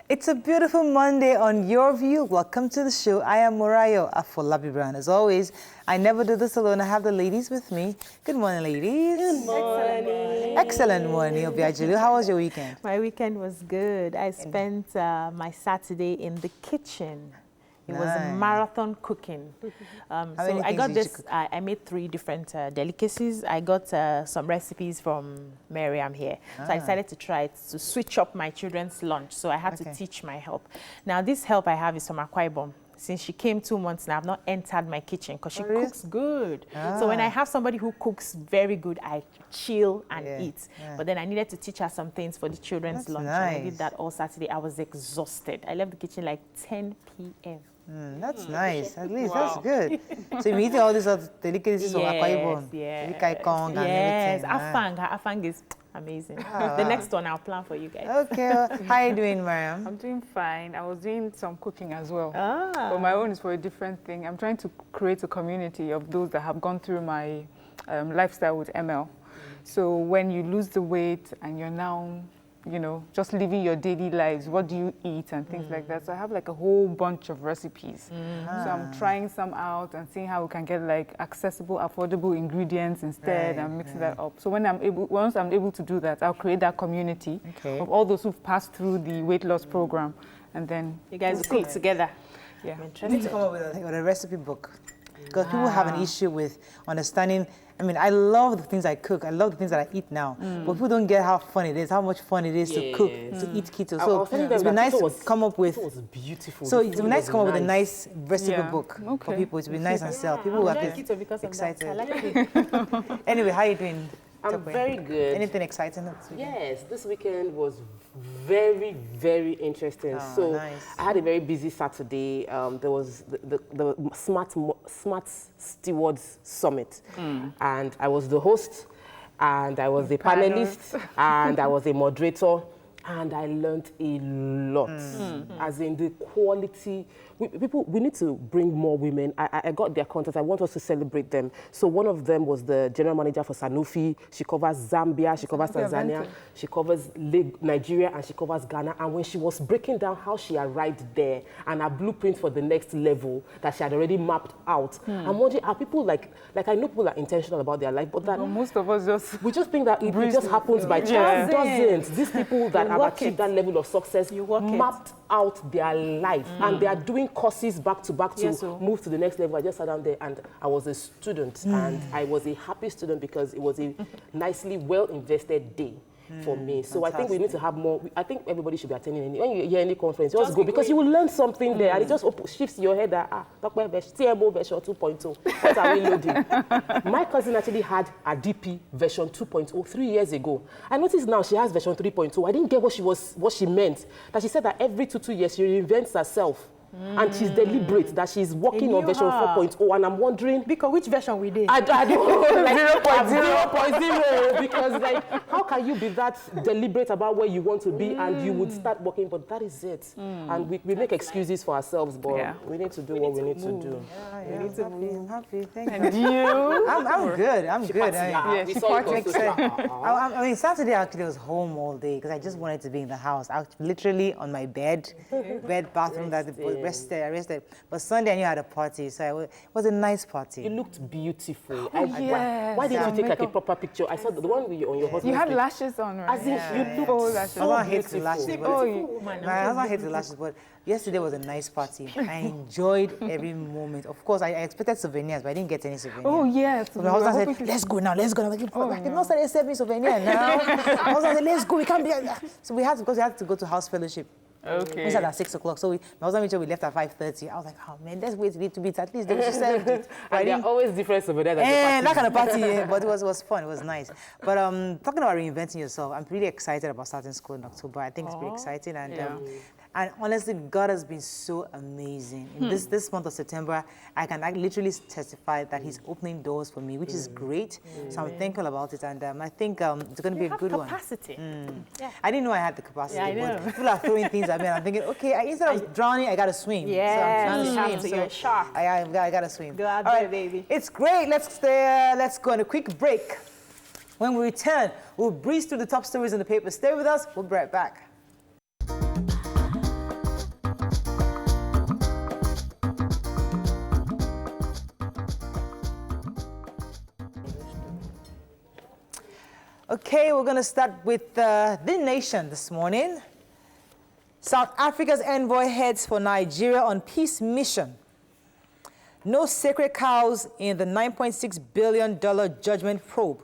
It's a beautiful Monday on Your View. Welcome to the show. I am Morayo Afolabi Brown. As always, I never do this alone. I have the ladies with me. Good morning, ladies. Good morning. Excellent morning, Obiajulu. How was your weekend? My weekend was good. I spent my Saturday in the kitchen. It was marathon cooking. So I got this, I made 3 different delicacies. I got some recipes from Miriam here. So I decided to try it to switch up my children's lunch. So I had to teach my help. Now this help I have is from Akwa Ibom. Since she came 2 months now, I've not entered my kitchen because she cooks good. So when I have somebody who cooks very good, I chill and eat. But then I needed to teach her some things for the children's lunch. Nice. And I did that all Saturday. I was exhausted. I left the kitchen like 10 p.m. That's nice. At least that's good. So you're eating all these other delicacies from Akwa Ibom. Yes, Kong and everything. Afang is amazing. The next one I'll plan for you guys. Okay. How are you doing, Mariam? I'm doing fine. I was doing some cooking as well. But my own is for a different thing. I'm trying to create a community of those that have gone through my lifestyle with ML. So when you lose the weight and you're now, you know, just living your daily lives, what do you eat and things like that. So I have like a whole bunch of recipes. So I'm trying some out and seeing how we can get like accessible, affordable ingredients instead and mixing that up. So when once I'm able to do that, I'll create that community of all those who've passed through the weight loss program, and then you guys will cook together. Yeah, you need to come up with a recipe book, because people have an issue with understanding. I mean, I love the things I cook. I love the things that I eat now. But people don't get how fun it is, how much fun it is to cook, to eat keto. So it's been nice to come up with. It was beautiful. So it's been nice to come up with a nice recipe book for people. It's been nice and sell. People will be excited. I like it. Anyway, how are you doing? I'm very good. Anything exciting this weekend? Yes, this weekend was very, very interesting. I had a very busy Saturday. There was the Smart Stewards Summit, and I was the host, and I was the panelist, and I was a moderator, and I learned a lot, as in the quality. We need to bring more women. I got their contact. I want us to celebrate them. So one of them was the general manager for Sanofi. She covers Zambia, she covers Tanzania, she covers Nigeria, and she covers Ghana. And when she was breaking down how she arrived there and her blueprint for the next level that she had already mapped out, I'm wondering, are people like I know people are intentional about their life, but that most of us we just think that it just happens by chance. It doesn't. These people that have achieved that level of success mapped out their life, and they are doing courses back to back to move to the next level. I just sat down there and I was a student, and I was a happy student because it was a nicely well invested day for me. So I think we need to have more. I think everybody should be attending when you hear any conference, just go, because you will learn something there, and it just shifts your head that TMO version 2.0. What are we loading? My cousin actually had a DP version 2.0 3 years ago. I noticed now she has version 3.0. I didn't get what she meant. That she said that every 2 years she reinvents herself. And she's deliberate that she's working on version 4.0, and I'm wondering because which version we did? I don't know, like 0.0, because like how can you be that deliberate about where you want to be and you would start working, but that is it. And we make excuses for ourselves, but we need to do what we need to do. I'm happy. Thank you. And you? I'm good. I'm good. I mean, Saturday actually I was home all day because I just wanted to be in the house. I was literally on my bed, bathroom, I rested. But Sunday I knew I had a party, so it was a nice party. You looked beautiful. Why didn't you take like a proper picture? I saw the one on your husband. You had lashes on, right? As if you looked lashes. so I hates the lashes. My husband hates the lashes, but yesterday was a nice party. I enjoyed every moment. Of course, I expected souvenirs, but I didn't get any souvenirs. Oh, yes. So my husband said, let's go now, let's go now. I cannot start accepting souvenirs now. My husband said, let's go, we can't be. So we had to go to house fellowship. Okay. We started at 6 o'clock, so my husband made sure we left at 5:30. I was like, oh man, let's wait a little bit. At least they should serve it. And there are always different over there. That kind of party, but it was fun. It was nice. But talking about reinventing yourself, I'm pretty excited about starting school in October. I think it's pretty exciting, and honestly, God has been so amazing. In this month of September, I can literally testify that He's opening doors for me, which is great. So I'm thankful about it, and I think it's going to be a good capacity. one. I didn't know I had the capacity, but people are throwing things at me, and I'm thinking, okay, instead of drowning, I got to swim. Yeah, so I'm trying to swim. So you're a shark. I got to swim. Go out there, baby. It's great. Let's go on a quick break. When we return, we'll breeze through the top stories in the paper. Stay with us. We'll be right back. Okay, we're going to start with the nation this morning. South Africa's envoy heads for Nigeria on peace mission. No sacred cows in the $9.6 billion judgment probe.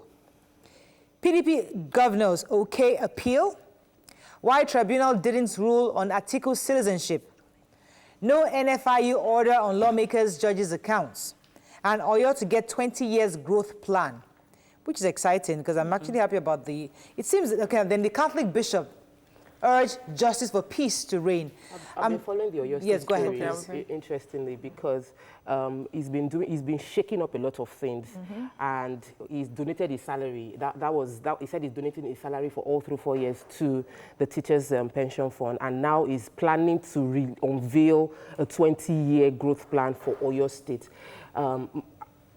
PDP governors okay appeal. Why Tribunal didn't rule on Atiku's citizenship. No NFIU order on lawmakers' judges' accounts. And Oyo to get 20 years growth plan, which is exciting because I'm actually happy about the... It seems, okay, then the Catholic bishop urged justice for peace to reign. I've been following the Oyo State story, interestingly, because he's been shaking up a lot of things, and he's donated his salary. He said he's donating his salary for all through 4 years to the teachers' pension fund, and now he's planning to unveil a 20-year growth plan for Oyo State.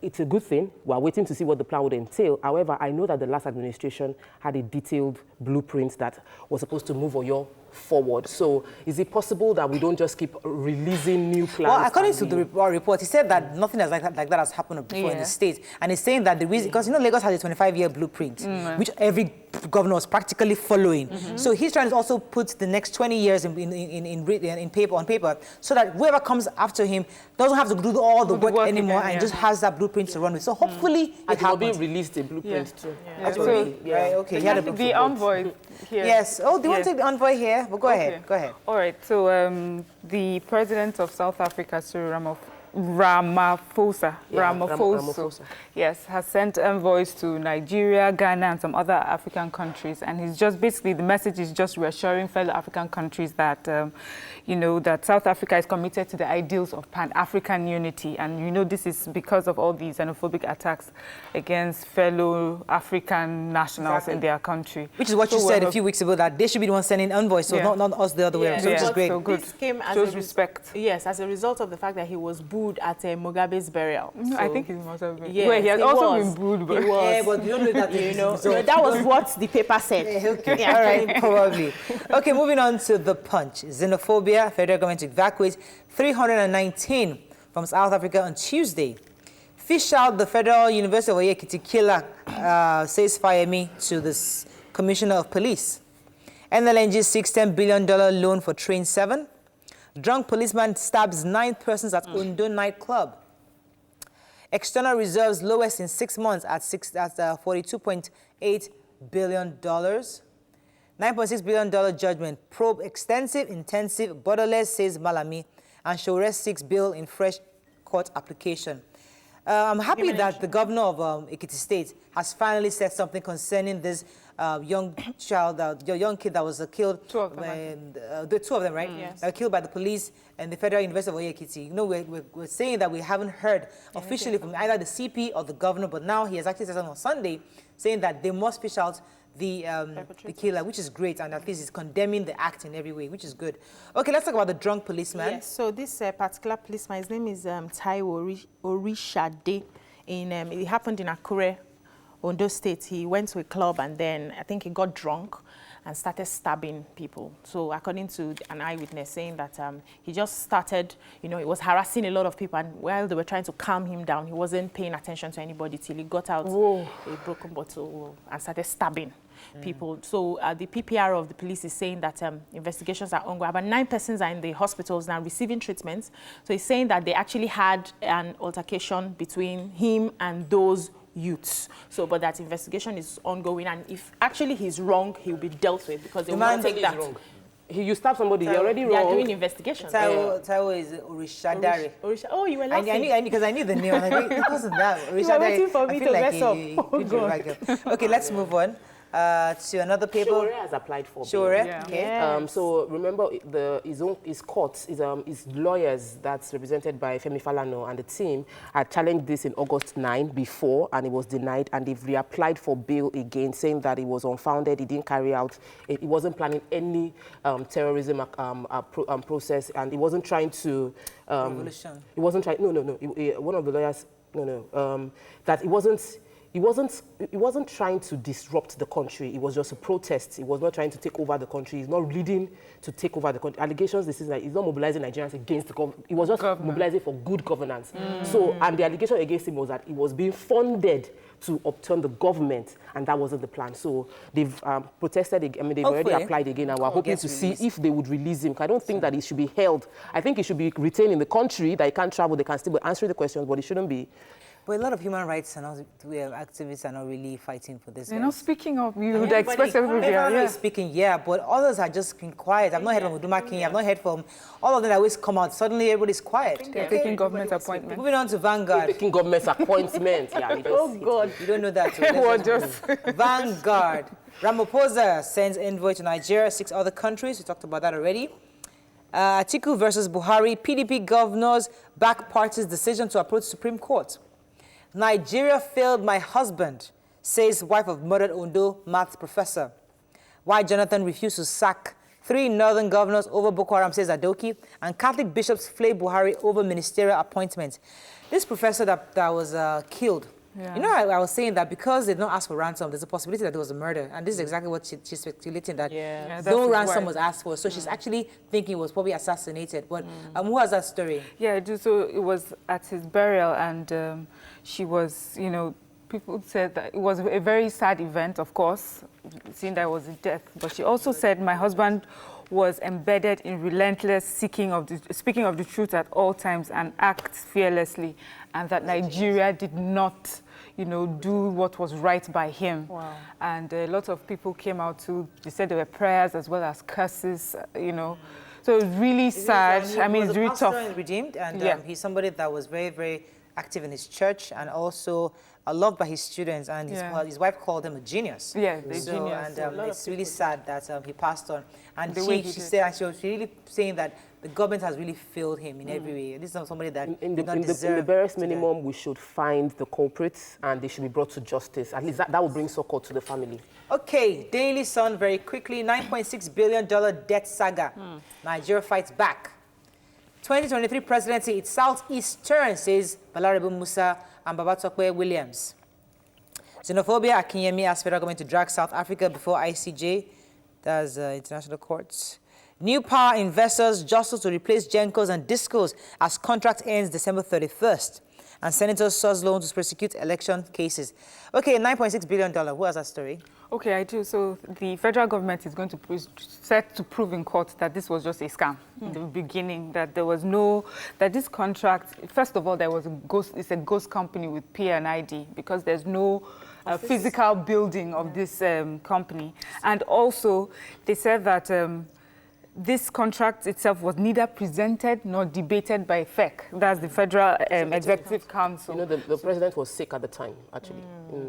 It's a good thing. We're waiting to see what the plan would entail. However, I know that the last administration had a detailed blueprint that was supposed to move Oyo forward. So is it possible that we don't just keep releasing new plans? Well, according to the report, he said that nothing like that has happened before in the state. And he's saying that the reason, because Lagos has a 25-year blueprint, which every governor was practically following. So he's trying to also put the next 20 years on paper, so that whoever comes after him doesn't have to do all the work anymore and just has that blueprint to run with. So hopefully it happens. Be released a blueprint too. Okay. The envoy here. Yes. Oh, do you want to take the envoy here? Well, go ahead. Go ahead. All right. So the president of South Africa, Cyril Ramaphosa, yes, has sent envoys to Nigeria, Ghana, and some other African countries. And he's just basically, the message is just reassuring fellow African countries that, that South Africa is committed to the ideals of Pan-African unity. And, this is because of all these xenophobic attacks against fellow African nationals in their country. Which is what you said a few weeks ago, that they should be the ones sending envoys, so not us the other way around. So which is great. So good. This came as shows respect. Yes, as a result of the fact that he was booed at Mugabe's burial. No, I think he must have been. Yes, he has also been booed. But he was. Yeah, but you don't know that. So that was what the paper said. Okay, all right, probably. Okay, moving on to the punch. Xenophobia, federal government to evacuate 319 from South Africa on Tuesday. Fish out the Federal University of Ekiti killer, says Fayemi to the Commissioner of Police. NLNG seeks $10 billion loan for Train 7. Drunk policeman stabs 9 persons at Ondo nightclub. External reserves lowest in 6 months at $42.8 billion. $9.6 billion judgment. Probe extensive, intensive, borderless, says Malami, and Shore seeks bail in fresh court application. I'm happy that the governor of Ekiti State has finally said something concerning this young child, young kid that was killed. Two of them. The two of them, right? Yes. Killed by the police and the Federal University of Ekiti. We're saying that we haven't heard officially from either the CP or the governor, but now he has actually said something on Sunday saying that they must fish out the killer, which is great, and at least he's condemning the act in every way, which is good. Okay, let's talk about the drunk policeman. Yes, so this particular policeman, his name is Taiwo Orishade. It happened in Akure, Ondo State. He went to a club and then I think he got drunk and started stabbing people. So according to an eyewitness saying that he just started, he was harassing a lot of people, and while they were trying to calm him down, he wasn't paying attention to anybody till he got out a broken bottle and started stabbing people. So the PPR of the police is saying that investigations are ongoing. About 9 persons are in the hospitals now receiving treatment. So he's saying that they actually had an altercation between him and those youths. So, but that investigation is ongoing, and if actually he's wrong, he'll be dealt with, because they will take that. Wrong. You stab somebody, you're already wrong. They are doing investigations. Taiwo is Orishadare. Oh, you were laughing. I knew because I knew the name. I was like, it wasn't that. You were waiting for me to mess up. Okay, let's move on. To another paper. Shore has applied for Shore, bail. okay. Yes. So remember, his courts, his lawyers that's represented by Femi Falana and the team had challenged this in August 9 before, and it was denied, and they've reapplied for bail again, saying that it was unfounded, he didn't carry out, he wasn't planning any terrorism process, and he wasn't trying to... Revolution. He wasn't trying, no. One of the lawyers, that it wasn't... he wasn't trying to disrupt the country. It was just a protest. He was not trying to take over the country. He's not leading to take over the country. Allegations, this is like, he's not mobilizing Nigerians against the government. He was just mobilizing for good governance. So, and the allegation against him was that he was being funded to upturn the government, and that wasn't the plan. So they've protested, I mean, they've already applied again, and we're hoping to see if they would release him. I don't think that he should be held. I think he should be retained in the country, that he can't travel, they can still be answering the questions, but he shouldn't be. But a lot of human rights and activists are not really fighting for this. They're not speaking up. You would expect everybody. Everyone is speaking, but others are just being quiet. I've not heard from Uduma King. I've not heard from all of them that always come out. Suddenly, everybody's quiet. They're taking government appointments. Moving on to Vanguard. Taking government appointments. Oh, God. You don't know that. Vanguard. Ramaphosa sends envoy to Nigeria, 6 other countries. We talked about that already. Atiku versus Buhari. PDP governors back party's decision to approach Supreme Court. Nigeria failed my husband, says wife of murdered Ondo maths professor. Why Jonathan refused to sack 3 northern governors over Boko Haram, says Adoki. And Catholic bishops flay Buhari over ministerial appointments. This professor that was killed, you know, I was saying that because they did not ask for ransom, there's a possibility that there was a murder. And this is exactly what she's speculating, that no ransom was asked for. So she's actually thinking he was probably assassinated. But who has that story? Yeah, so it was at his burial, and she was, you know, people said that it was a very sad event, of course, seeing that it was a death. But she also said, my husband was embedded in relentless speaking of the truth at all times and acts fearlessly, and that Nigeria did not, you know, do what was right by him. Wow. And a lot of people came out too. They said there were prayers as well as curses, you know. So it was really sad. I mean, it's really tough. He's redeemed, and he's somebody that was very, very active in his church, and also loved by his students, and his wife called him a genius. Yeah, the genius. And it's really sad that he passed on. And she said, and she was really saying that the government has really failed him in every way. This is not somebody that in the barest minimum, we should find the culprits, and they should be brought to justice. At least that will bring succor to the family. Okay, Daily Sun, very quickly, $9.6 billion debt saga. Nigeria fights back. 2023 presidency, it's Southeast turn, says Balarabe Musa and Babatokwe Williams. Xenophobia, Akinyemi asks federal government to drag South Africa before ICJ, that's international courts. New power investors jostle to replace Gencos and Discos as contract ends December 31st. And senators source loans to prosecute election cases. Okay, $9.6 billion. Who has that story? Okay, I do. So the federal government is going to set to prove in court that this was just a scam in the beginning, that there was that this contract, first of all, there was it's a ghost company with P&ID because there's no physical building of this company. And also, they said that this contract itself was neither presented nor debated by FEC. That's the Federal Executive Council. You know, the president was sick at the time, actually.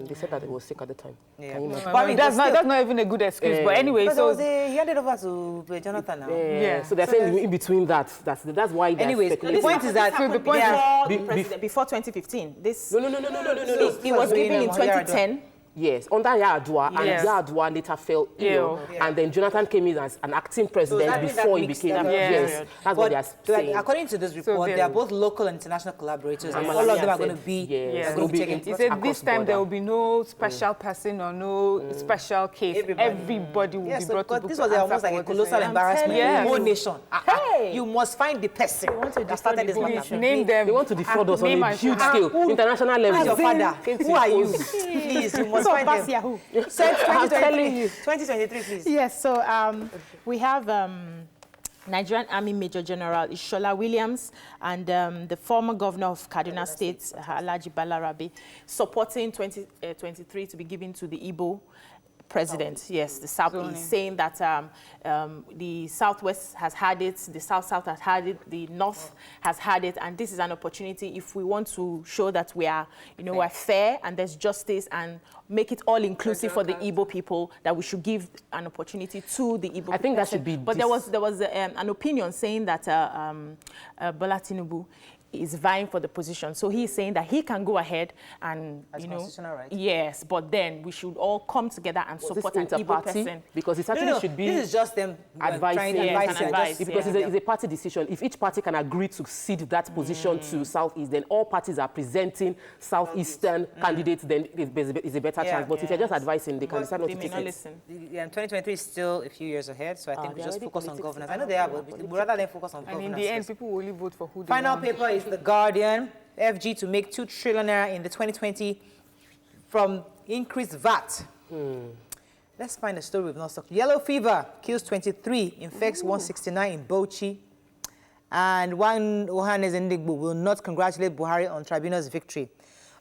They said that he was sick at the time. Yeah. But I mean, that's not even a good excuse. But anyway, so he handed over to Jonathan now. Yeah. So they're saying in between that. That's why. Anyways, the point is that before 2015. This no. He was given in 2010. Yes, under Yar'Adua, and Yar'Adua later fell ill. And then Jonathan came in as an acting president before he became. Yes, that's what they are saying. According to this report, they are both local and international collaborators, and all of them are going to be taken. He said this time there will be no special person or no special case. Everybody will be brought to book. This was almost like a colossal embarrassment for the whole nation. You must find the person that started this matter. Name them. They want to defraud us on a huge scale, international level. Your father. Who are you? Please, you must find them. Yahoo. So 2023, please. Yes, so we have Nigerian Army Major General Ishola Williams and the former governor of Kaduna State, Alhaji Balarabe, supporting 2023 to be given to the Igbo president. Yes, the Southeast, saying that the Southwest has had it, the South has had it, the North has had it, and this is an opportunity if we want to show that we are, we're fair and there's justice and make it all inclusive for the Igbo people, that we should give an opportunity to the Igbo people. I think that should be. But there was an opinion saying that Bola Tinubu is vying for the position. So he's saying that he can go ahead and, As constitutional right. Yes, but then we should all come together and support an Igbo person. Because it actually should be... This is just them advising. Because it's a party decision. If each party can agree to cede that position to Southeast, then all parties are presenting Southeastern candidates, then it's a better chance. But if you're just advising, they can decide not to take it. Yeah, 2023 is still a few years ahead, so I think we just focus on governance. I know they are, but rather than focus on governance. And in the end, people will only vote for who they Final want. paper is The Guardian. FG to make 2 trillion naira in the 2020 from increased VAT. Let's find a story we've not stuck. Yellow fever kills 23, infects 169 in BudgiT. And one Ohanes Ndigbo will not congratulate Buhari on Tribunal's victory.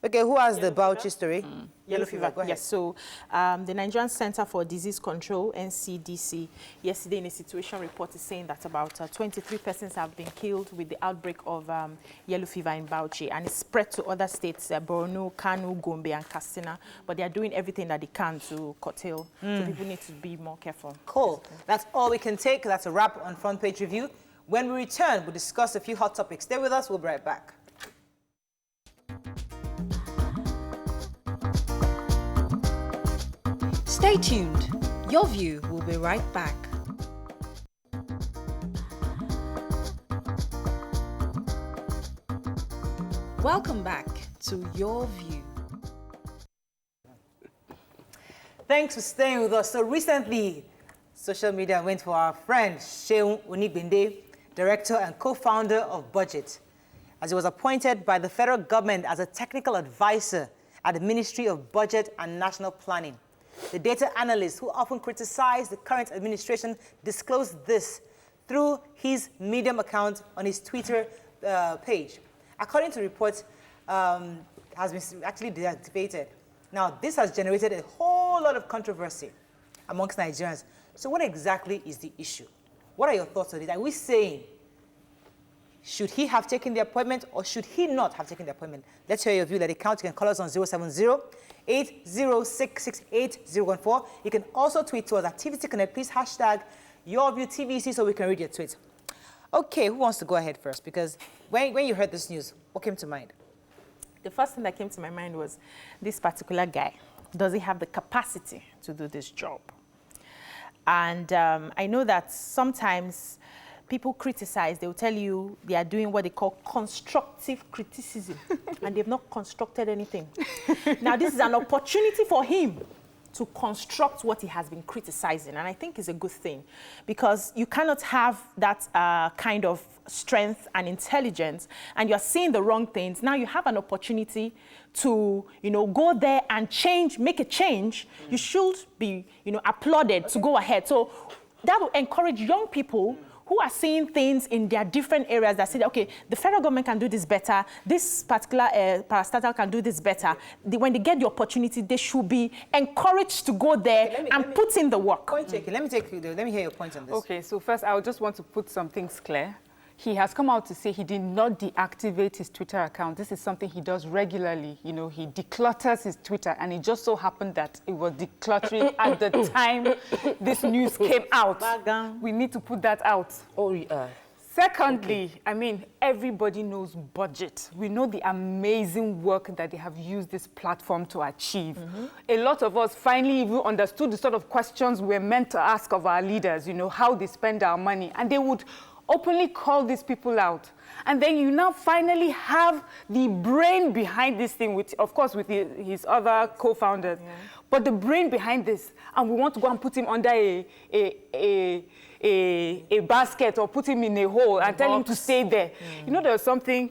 Okay, who has the BudgiT story? Yellow fever, go ahead. Yes, so the Nigerian Center for Disease Control, NCDC, yesterday in a situation report is saying that about 23 persons have been killed with the outbreak of yellow fever in BudgiT, and it's spread to other states, Borno, Kano, Gombe, and Katsina, but they are doing everything that they can to curtail, so people need to be more careful. Cool. That's all we can take. That's a wrap on Front Page Review. When we return, we'll discuss a few hot topics. Stay with us. We'll be right back. Stay tuned. Your View will be right back. Welcome back to Your View. Thanks for staying with us. So recently, social media went for our friend Seun Onigbinde, director and co-founder of BudgiT, as he was appointed by the federal government as a technical advisor at the Ministry of Budget and National Planning. The data analyst, who often criticized the current administration, disclosed this through his Medium account on his Twitter page. According to reports, has been actually deactivated. Now, this has generated a whole lot of controversy amongst Nigerians. So what exactly is the issue? What are your thoughts on it? Are we saying, should he have taken the appointment or should he not have taken the appointment? Let's hear your view. Let it count. You can call us on 070-8066-8014. You can also tweet to us at TVC Connect. Please hashtag YourViewTVC so we can read your tweets. Okay, who wants to go ahead first? Because when you heard this news, what came to mind? The first thing that came to my mind was this particular guy. Does he have the capacity to do this job? And I know that sometimes people criticize, they'll tell you they are doing what they call constructive criticism, and they've not constructed anything. Now, this is an opportunity for him to construct what he has been criticizing, and I think it's a good thing, because you cannot have that kind of strength and intelligence, and you're seeing the wrong things. Now you have an opportunity to, go there and change, make a change. You should be, applauded to go ahead. So that will encourage young people who are seeing things in their different areas that say, okay, the federal government can do this better, this particular parastatal can do this better. When they get the opportunity, they should be encouraged to go there and put in the work. Let me hear your point on this. Okay, so first, I just want to put some things clear. He has come out to say he did not deactivate his Twitter account. This is something he does regularly. He declutters his Twitter, and it just so happened that it was decluttering at the time this news came out. We need to put that out. Oh, yeah. Secondly, I mean, everybody knows BudgiT. We know the amazing work that they have used this platform to achieve. A lot of us finally even understood the sort of questions we're meant to ask of our leaders, how they spend our money. And they would openly call these people out. And then you now finally have the brain behind this thing, of course, with his other co-founders. Yeah. But the brain behind this, and we want to go and put him under a basket or put him in a hole and tell him to stay there. There was something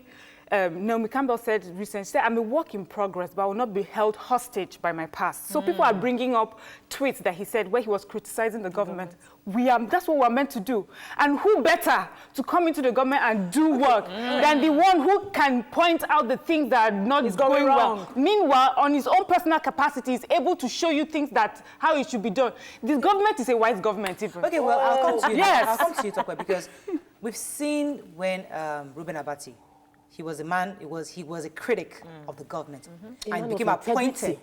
Naomi Campbell said recently, she said, I'm a work in progress, but I will not be held hostage by my past. So people are bringing up tweets that he said where he was criticizing the government. That's what we're meant to do. And who better to come into the government and do work than the one who can point out the things that are not going wrong. Meanwhile, on his own personal capacity, is able to show you things how it should be done. This government is a wise government even. Okay, well, I'll come to you. Yes. I'll come to you, Tokwe, because we've seen when Reuben Abati, he was a critic of the government, and he became appointed.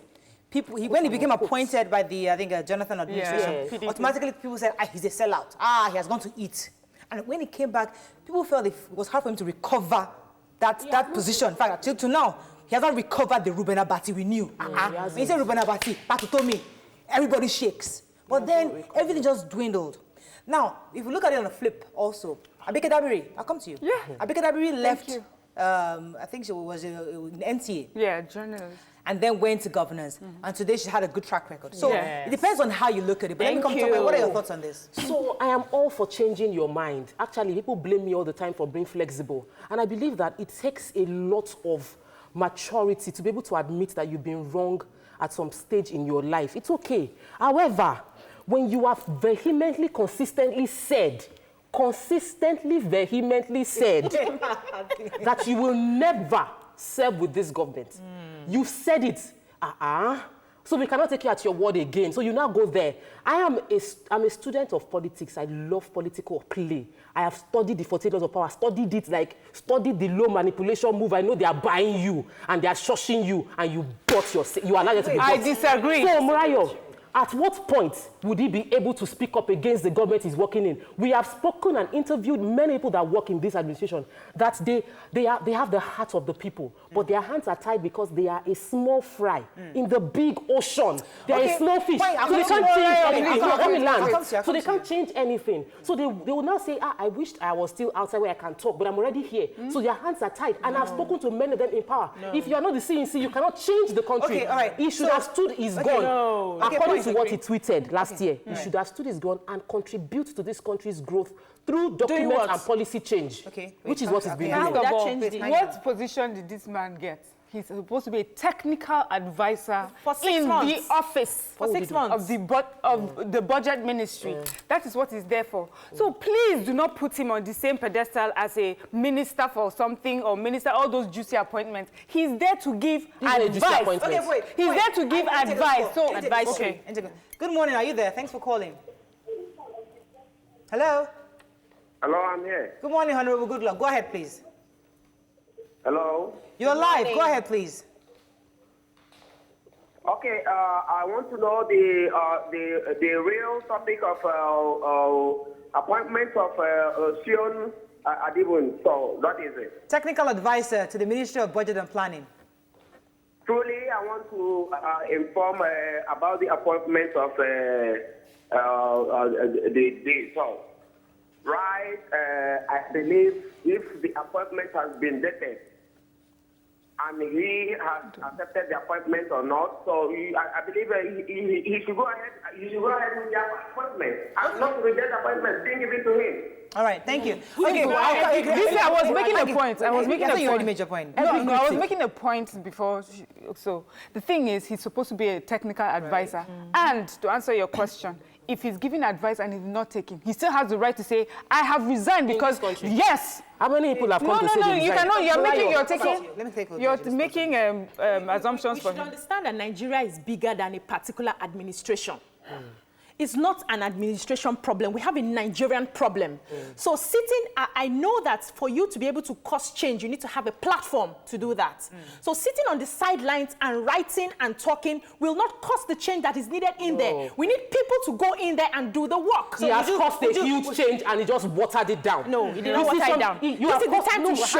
When he became appointed by the, I think, Jonathan administration, automatically people said, he's a sellout. He has gone to eat. And when he came back, people felt it was hard for him to recover that position. In fact, till now, he hasn't recovered the Reuben Abati we knew. When you say Reuben Abati, Patu told me, everybody shakes. But then everything just dwindled. Now, if you look at it on the flip also, Abike Dabiri, I'll come to you. Yeah. Abike Dabiri left, I think she was in NTA. Yeah, journalist. And then went to governance. And today she had a good track record. So it depends on how you look at it. But let me come to what are your thoughts on this? So I am all for changing your mind. Actually, people blame me all the time for being flexible. And I believe that it takes a lot of maturity to be able to admit that you've been wrong at some stage in your life. It's okay. However, when you have vehemently, consistently vehemently said that you will never serve with this government. You said it. So we cannot take you at your word again. So you now go there. I'm a student of politics. I love political play. I have studied the 48 laws of power, studied the law manipulation move. I know they are buying you and they are shushing you and you bought you allow it to be bought. I disagree. So Murayo, at what point would he be able to speak up against the government he's working in? We have spoken and interviewed many people that work in this administration that they have the heart of the people, but their hands are tied because they are a small fry in the big ocean. They are a small fish, so they can't change anything. So they can't change anything. So they will now say, I wished I was still outside where I can talk, but I'm already here. So their hands are tied, and I've spoken to many of them in power. If you are not the CNC, you cannot change the country. Okay, all right. He should have stood his gun. According to what he tweeted last year, he should have stood his ground and contribute to this country's growth through documents and policy change, which is what he's been doing. What position did this man get? He's supposed to be a technical advisor in the office for 6 months of the budget ministry. That is what he's there for. So please do not put him on the same pedestal as a minister for something or minister, all those juicy appointments. He's there to give advice. Okay, wait. He's there to give advice. So advice. Okay. Good morning. Are you there? Thanks for calling. Hello. Hello, I'm here. Good morning, Honorable Good Luck. Go ahead, please. Hello. You're live. Go ahead, please. Okay, I want to know the real topic of appointment of Seun Onigbinde. So, what is it? Technical advisor to the Ministry of Budget and Planning. Truly, I want to inform about the appointment of so. Right, I believe if the appointment has been dated and he has accepted the appointment or not, so I believe he should go ahead. He should go ahead with the appointment. I'm not reject the appointment. Being given to him. All right, thank you. Okay, I was making a point. I was making a point. You already made your point. No, I was making a point before. So the thing is, he's supposed to be a technical advisor. And to answer your question, if he's giving advice and he's not taking, he still has the right to say, I have resigned because, yes. How many people have come to say No, you cannot. You're making assumptions for him. You should understand that Nigeria is bigger than a particular administration. It's not an administration problem. We have a Nigerian problem. So I know that for you to be able to cause change, you need to have a platform to do that. So sitting on the sidelines and writing and talking will not cause the change that is needed in there. We need people to go in there and do the work. He has caused a huge change and he just watered it down. No, he did not water it down. This is the time to show.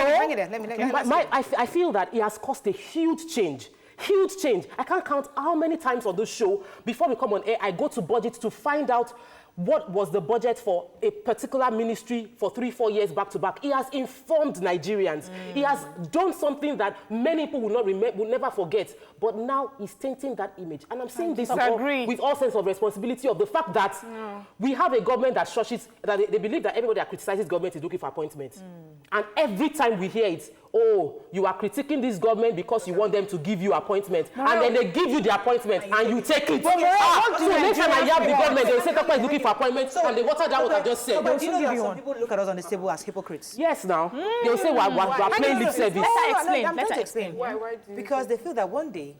I feel that he has caused a huge change. Huge change. I can't count how many times on this show, before we come on air, I go to BudgiT to find out what was the budget for a particular ministry for 3-4 years back to back. He has informed Nigerians. He has done something that many people will never forget. But now he's tainting that image. And I'm saying this with all sense of responsibility of the fact that we have a government that shushes, that they believe that everybody that criticizes government is looking for appointments. And every time we hear it, oh, you are critiquing this government because you want them to give you appointment. And then they give you the appointment and you take it. So next time I have the government, they will say Tokpa is looking for appointments and they water down what I just said. But you know that some people look at us on this table as hypocrites. Yes, now. They will say we're playing lip service. Let us explain. Why because they feel that one day,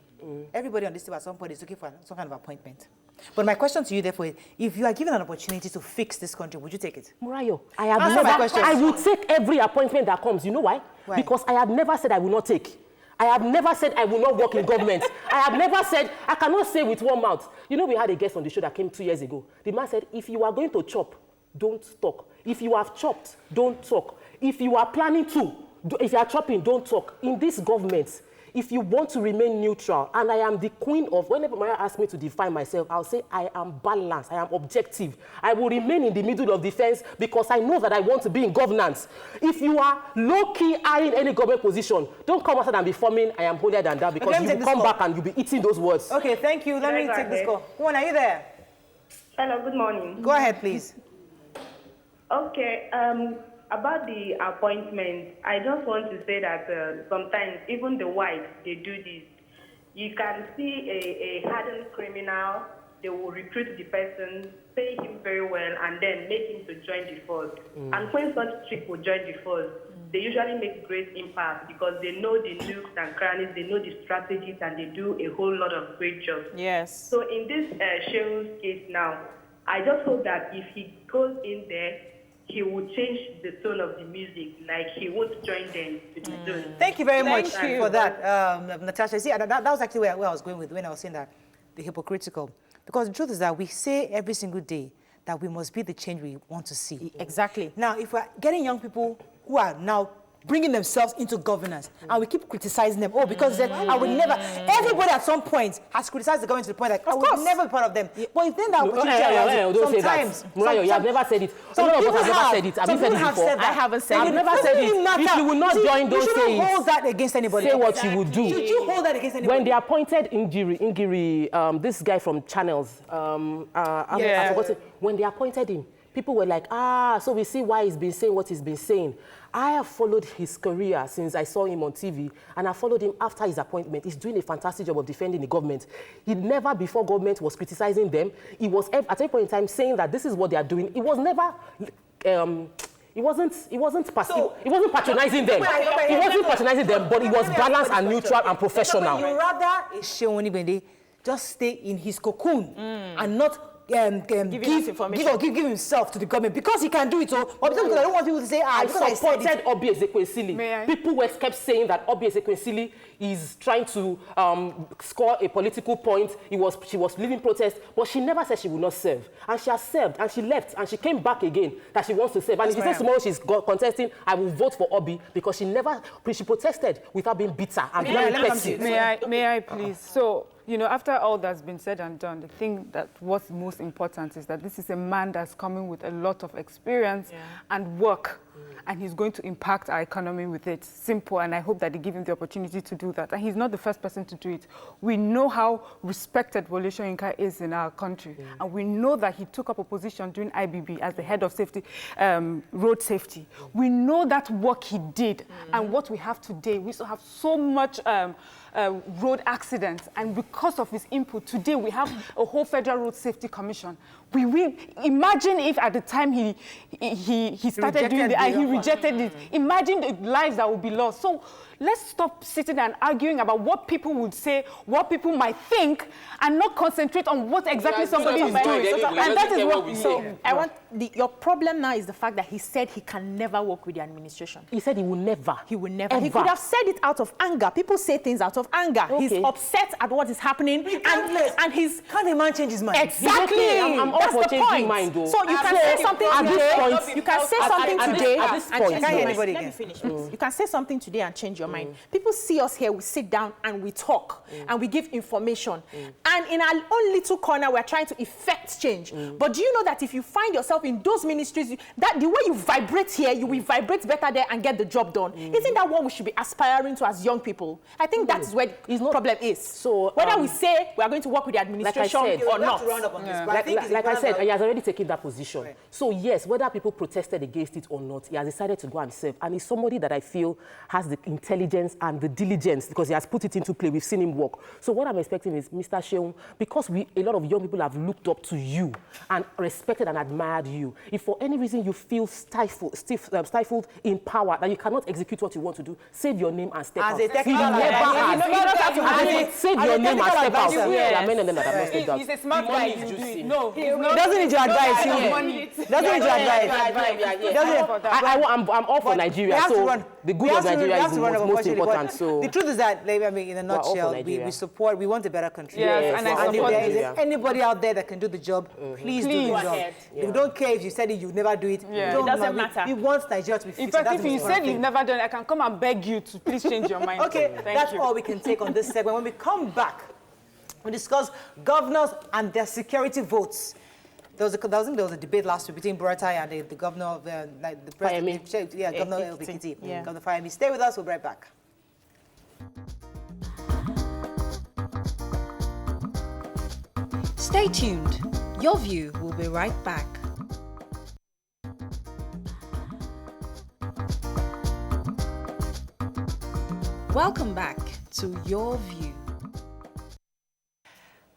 everybody on this table at some point is looking for some kind of appointment. But my question to you, therefore, is, if you are given an opportunity to fix this country, would you take it? Murayo, I will take every appointment that comes. You know why? Because I have never said I will not take. I have never said I will not work in government. I have never said, I cannot say with one mouth. You know, we had a guest on the show that came 2 years ago. The man said, if you are going to chop, don't talk. If you have chopped, don't talk. If you are planning to, if you are chopping, don't talk. In this government, if you want to remain neutral, and I am the queen of, whenever Maya asks me to define myself, I'll say I am balanced, I am objective. I will remain in the middle of the fence because I know that I want to be in governance. If you are low-key eyeing any government position, don't come outside and be forming, I am holier than that, because you will come back and you'll be eating those words. Okay, thank you. Let me take this call. One, are you there? Hello, good morning. Go ahead, please. Okay, about the appointment, I just want to say that sometimes even the whites, they do this. You can see a hardened criminal, they will recruit the person, pay him very well, and then make him to join the force. And when such people join the force, they usually make great impact because they know the nooks and crannies, they know the strategies, and they do a whole lot of great jobs. Yes. So in this Seun's case now, I just hope that if he goes in there, he will change the tone of the music, like he won't join them to the tone. Thank you very much for that, Natasha. See, that was actually where I was going with when I was saying that the hypocritical. Because the truth is that we say every single day that we must be the change we want to see. Exactly. Now, if we're getting young people who are now bringing themselves into governance, and we keep criticizing them, because then I would never, everybody at some point has criticized the government to the point that I would never be part of them. But if then that opportunity sometimes, you have never said it. Some people have never said it. Have you said it before? I haven't said it. I've never said it. If you will not join those things, you shouldn't hold that against anybody. Say what you would do. Should you hold that against anybody? When they appointed Ngiri, this guy from Channels, I forgot it. When they appointed him, people were like, so we see why he's been saying what he's been saying. I have followed his career since I saw him on TV, and I followed him after his appointment. He's doing a fantastic job of defending the government. He never before government was criticizing them. He was at any point in time saying that this is what they are doing. He was never, he wasn't patronizing them. He wasn't patronizing them, but he was balanced and neutral and professional. You rather Seun Onigbinde just stay in his cocoon and not give himself to the government because he can do it. But because I don't want people to say, I supported Obi Ezekwesili. People kept saying that Obi Ezekwesili is trying to score a political point. She was leading protest, but she never said she would not serve. And she has served, and she left, and she came back again that she wants to serve. And if she says tomorrow she's contesting, I will vote for Obi because she protested without being bitter and being petty. May I please? So, you know, after all that's been said and done, the thing that what's most important is that this is a man that's coming with a lot of experience and work, and he's going to impact our economy with it. Simple, and I hope that they give him the opportunity to do that. And he's not the first person to do it. We know how respected Wole Soyinka is in our country, and we know that he took up a position during IBB as the head of safety, road safety. We know that work he did, and what we have today. We still have so much road accidents, and because of his input, today we have a whole Federal Road Safety Commission. We will imagine if at the time he started doing it and he rejected it. Imagine the lives that would be lost. So let's stop sitting and arguing about what people would say, what people might think, and not concentrate on what exactly somebody is doing. And that is what we say. I want your problem now is the fact that he said he can never work with the administration. He said he will never. He will never. Ever. He could have said it out of anger. People say things out of anger. Okay. He's upset at what is happening, and he's can't a man change his mind? Exactly. I'm all for changing mind, though. So you can say something today. You can say something today and change your mind. Let me finish. You can say something today and change your mind. People see us here, we sit down and we talk and we give information. And in our own little corner, we're trying to effect change. But do you know that if you find yourself in those ministries, that the way you vibrate here, you will vibrate better there and get the job done? Isn't that what we should be aspiring to as young people? I think that is where the problem is. So whether we say we are going to work with the administration or not. Like I said, he has already taken that position. Right. So yes, whether people protested against it or not, he has decided to go and serve. And he's somebody that I feel has the intelligence and the diligence because he has put it into play. We've seen him work. So what I'm expecting is, Mr. Seun, because a lot of young people have looked up to you and respected and admired you, if for any reason you feel stifled in power, that you cannot execute what you want to do, save your name and step out. Save your name and step out. There are many of them that have not stepped out. He's a smart guy. No, he doesn't need your advice. Doesn't need your advice. I'm all for Nigeria, so the good of Nigeria is most important. So the truth is that, I mean, in a nutshell, we support, we want a better country. Yes, and I support if there's anybody out there that can do the job, please do the job. We don't care if you said it, you never do it. It doesn't matter. We want Nigeria to be fixed. In fact, if you said you've never done it, I can come and beg you to please change your mind. Okay, that's all we can take on this segment. When we come back, we discuss governors and their security votes. There was a debate last week between BudgiT and the governor of the president. Governor of Ekiti. Governor Fayemi. Stay with us. We'll be right back. Stay tuned. Your View will be right back. Welcome back to Your View.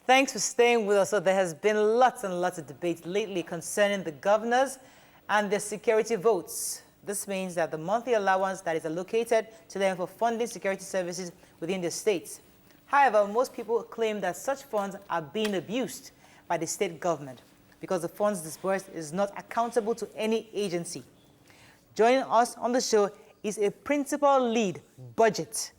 Thanks for staying with us. So there has been lots and lots of debate lately concerning the governors and their security votes. This means that the monthly allowance that is allocated to them for funding security services within the states. However, most people claim that such funds are being abused by the state government because the funds disbursed is not accountable to any agency. Joining us on the show is a principal lead, BudgiT.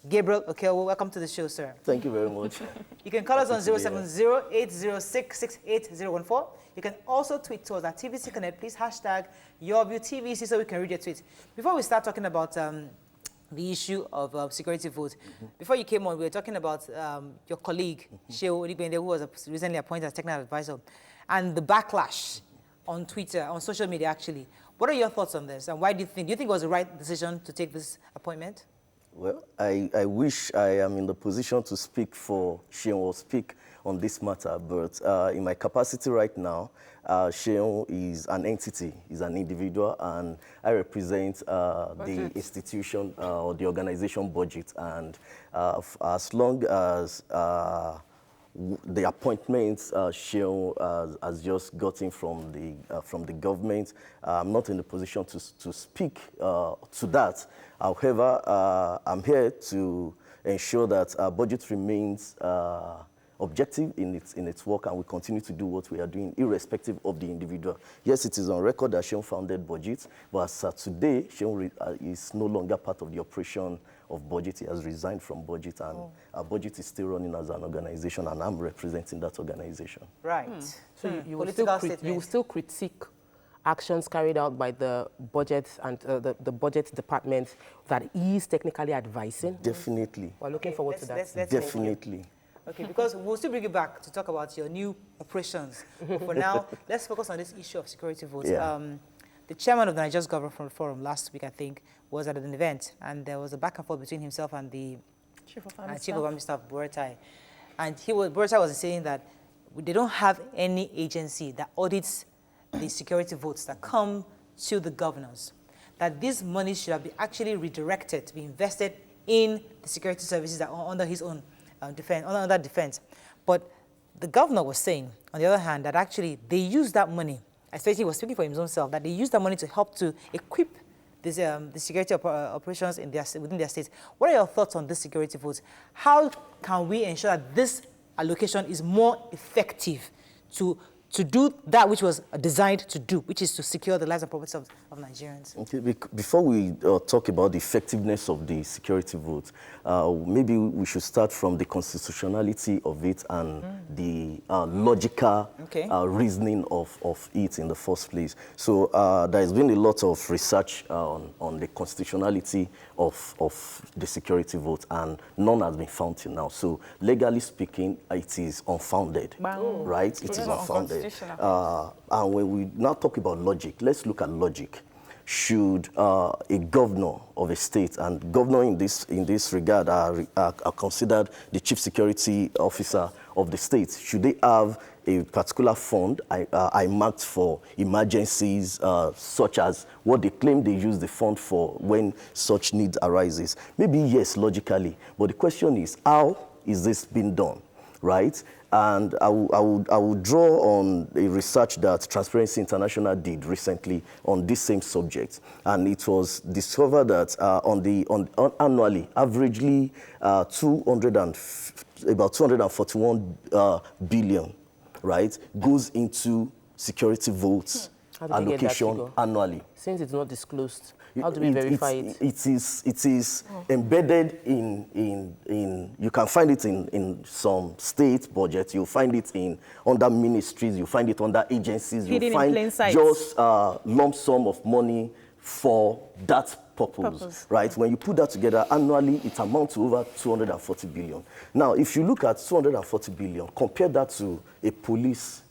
Gabriel Okeowo, welcome to the show, sir. Thank you very much. You can call us on 070-806-68014. You can also tweet to us at TVC Connect. Please hashtag YourViewTVC so we can read your tweets. Before we start talking about the issue of security vote, before you came on, we were talking about your colleague, Seun Onigbinde, who was recently appointed as technical advisor, and the backlash on Twitter, on social media, actually. What are your thoughts on this, and why do you think it was the right decision to take this appointment? Well, I wish I am in the position to speak for Seun or speak on this matter, but in my capacity right now, Seun is an entity, is an individual, and I represent the institution or the organization BudgiT. And as long as the appointments Seun has just gotten from the government, I'm not in the position to speak to that. However, I'm here to ensure that BudgiT remains objective in its work, and we continue to do what we are doing, irrespective of the individual. Yes, it is on record that Seun founded BudgiT, but as today, Seun is no longer part of the operation of BudgiT. He has resigned from BudgiT, and BudgiT is still running as an organization, and I'm representing that organization. Right. So you will still critique actions carried out by the budget and the budget department that is technically advising? Definitely. We're looking forward to that. Let's Definitely. Okay, because we'll still bring you back to talk about your new operations. For now, let's focus on this issue of security votes. Yeah. The chairman of the Nigerians Government Forum last week, I think, was at an event, and there was a back and forth between himself and the Chief of Army Staff, BudgiT. And BudgiT was saying that they don't have any agency that audits the security votes that come to the governors, that this money should have been actually redirected to be invested in the security services that are under his own defense. But the governor was saying, on the other hand, that actually they use that money, especially he was speaking for himself, that they use that money to help to equip this, the security operations within their states. What are your thoughts on this security votes? How can we ensure that this allocation is more effective to do that which was designed to do, which is to secure the lives and property of Nigerians? Okay, before we talk about the effectiveness of the security vote, maybe we should start from the constitutionality of it and the logical reasoning of it in the first place. So there has been a lot of research on the constitutionality of the security vote, and none has been found till now. So legally speaking, it is unfounded, right? It is unfounded. And when we now talk about logic, let's look at logic. Should a governor of a state, and governor in this regard are considered the chief security officer of the state, should they have a particular fund I marked for emergencies, such as what they claim they use the fund for when such need arises? Maybe yes, logically, but the question is, how is this being done, right? And I would draw on a research that Transparency International did recently on this same subject. And it was discovered that annually, averagely, about 241 billion, right, goes into security votes allocation annually. Since it's not disclosed, how do we verify it? It is embedded in, you can find it in some state budgets, you'll find it under ministries, you find it under agencies, Hidden you'll find in plain sight. just lump sum of money for that purpose, right? When you put that together annually, it amounts to over 240 billion. Now, if you look at 240 billion, compare that to a police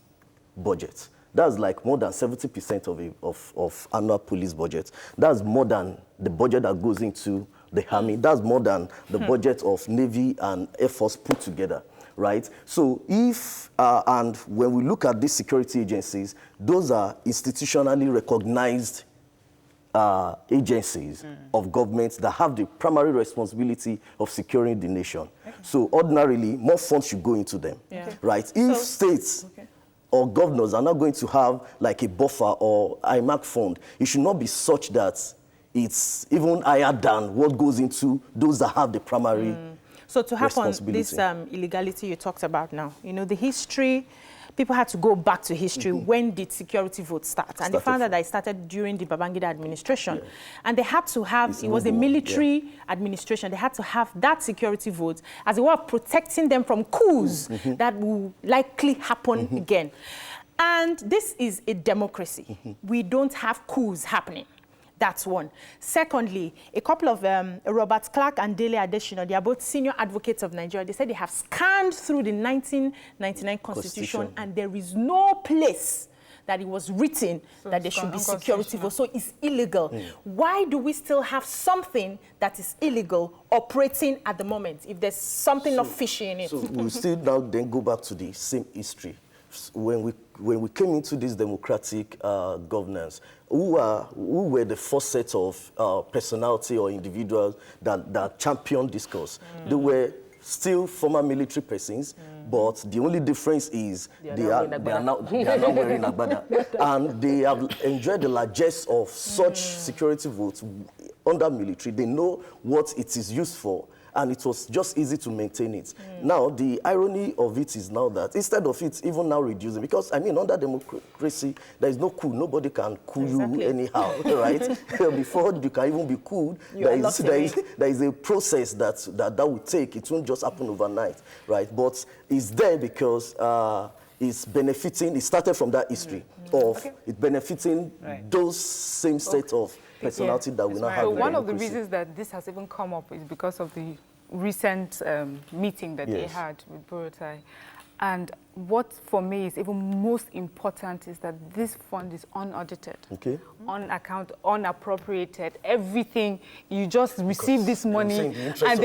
budget. That's like more than 70% of annual police budget. That's more than the budget that goes into the army. That's more than the budget of Navy and Air Force put together, right? So if, and when we look at these security agencies, those are institutionally recognized agencies of government that have the primary responsibility of securing the nation. So ordinarily, more funds should go into them, right? If states or governors are not going to have like a buffer or IMAC fund, it should not be such that it's even higher than what goes into those that have the primary So to happen, this illegality you talked about now, you know, the history, people had to go back to history. When did security votes start? And they found out that it started during the Babangida administration. And they had to have, it was a military administration. They had to have that security vote as a way of protecting them from coups that will likely happen again. And this is a democracy. We don't have coups happening. That's one. Secondly, a couple of Robert Clark and Dele Adesina, they are both senior advocates of Nigeria. They said they have scanned through the 1999 Constitution and there is no place that it was written that there should be security votes. So it's illegal. Why do we still have something that is illegal operating at the moment if there's something not fishy in it? So we'll still now then go back to the same history. When we came into this democratic governance, who were the first set of personality or individuals that championed this cause? They were still former military persons, but the only difference is they are now wearing agbada. And they have enjoyed the largesse of such security votes under military. They know what it is used for, and it was just easy to maintain it. Now, the irony of it is now that instead of it even now reducing, because, I mean, under democracy, there is no coup. Nobody can coup you anyhow, right? Before you can even be cooled, there is a process that will take. It won't just happen overnight, right? But it's there because it's benefiting. It started from that history of it benefiting those same set of personality that we now have. So one of the reasons that this has even come up is because of the recent meeting that they had with BudgiT. And what for me is even most important is that this fund is unaudited, unappropriated. Everything, you just receive this money and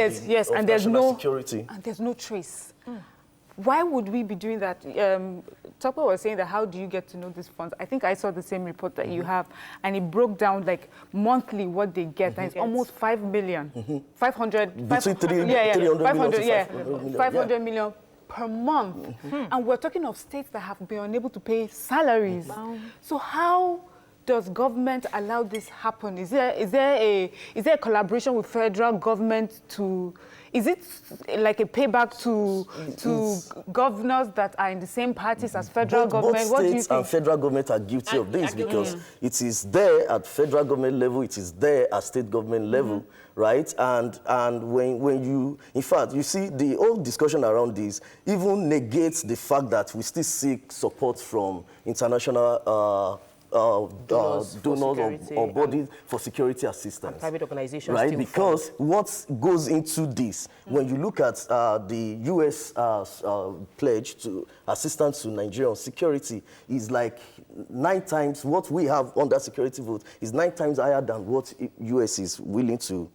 there's no trace. Why would we be doing that? Topper was saying that how do you get to know these funds? I think I saw the same report that you have, and it broke down like monthly what they get, and it's almost 5 million, 500, between 500 million per month. And we're talking of states that have been unable to pay salaries. So how does government allow this happen? Is there a collaboration with federal government to? Is it like a payback to governors that are in the same parties as federal government? Both states and federal government are guilty of this because it is there at federal government level, it is there at state government level, right? And when you, in fact, you see the whole discussion around this even negates the fact that we still seek support from international donors or bodies for security assistance. And private organizations. Right, because what goes into this, when you look at the U.S. pledge to assistance to Nigeria on security, is like 9 times what we have under security vote is 9 times higher than what U.S. is willing to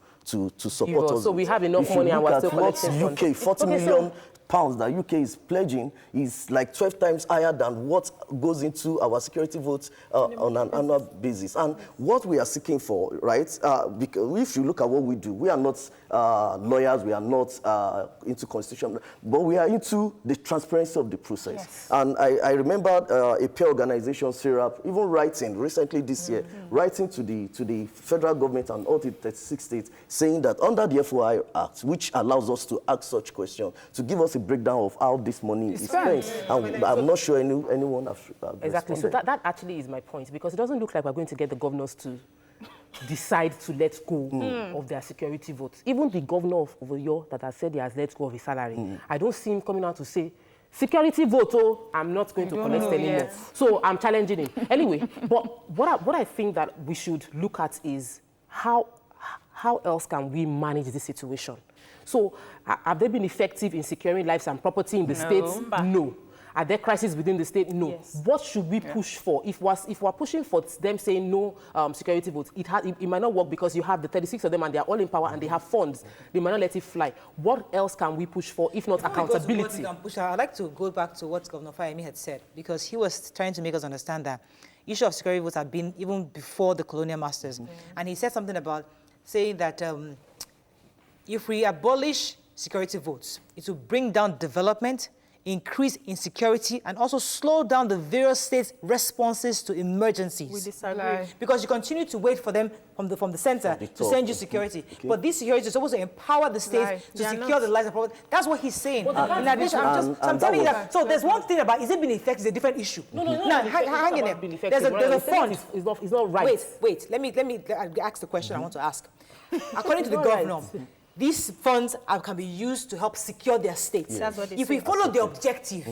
support us. So we have enough money and we're still collecting funds. UK, 40 million pounds that UK is pledging is like 12 times higher than what goes into our security votes on an annual basis. And what we are seeking for, right, because if you look at what we do, we are not lawyers, we are not into constitution, but we are into the transparency of the process. And I remember a peer organization, SERAP, even writing recently this year, writing to the federal government and all the 36 states, saying that under the FOI Act, which allows us to ask such questions, to give us a breakdown of how this money is spent. And I'm not sure anyone has exactly. So that actually is my point, because it doesn't look like we're going to get the governors to decide to let go of their security votes. Even the governor of Oyo that has said he has let go of his salary, I don't see him coming out to say, security vote, oh, I'm not going to collect anymore. So I'm challenging him. Anyway, but what I think that we should look at is how else can we manage this situation? So have they been effective in securing lives and property in the states? No. Are there crises within the state? No. Yes. What should we push for? If we're pushing for them saying no security votes, it might not work because you have the 36 of them and they're all in power and they have funds. They might not let it fly. What else can we push for if not accountability? I'd like to go back to what Governor Fayemi had said, because he was trying to make us understand that issue of security votes had been even before the colonial masters. And he said something about saying that if we abolish security votes, it will bring down development, increase insecurity, and also slow down the various states' responses to emergencies. We disagree. Because you continue to wait for them from the center to send you security. Okay. But this security is supposed to empower the states to secure the lives of property. That's what he's saying. In addition, I'm telling you that. So there's one thing about, is it being effective? Is a different issue. No. Hang in there. There's a fund. It's not right. Wait. Let me ask the question I want to ask. According to the governor, these funds can be used to help secure their states. Yes. If we follow the objective,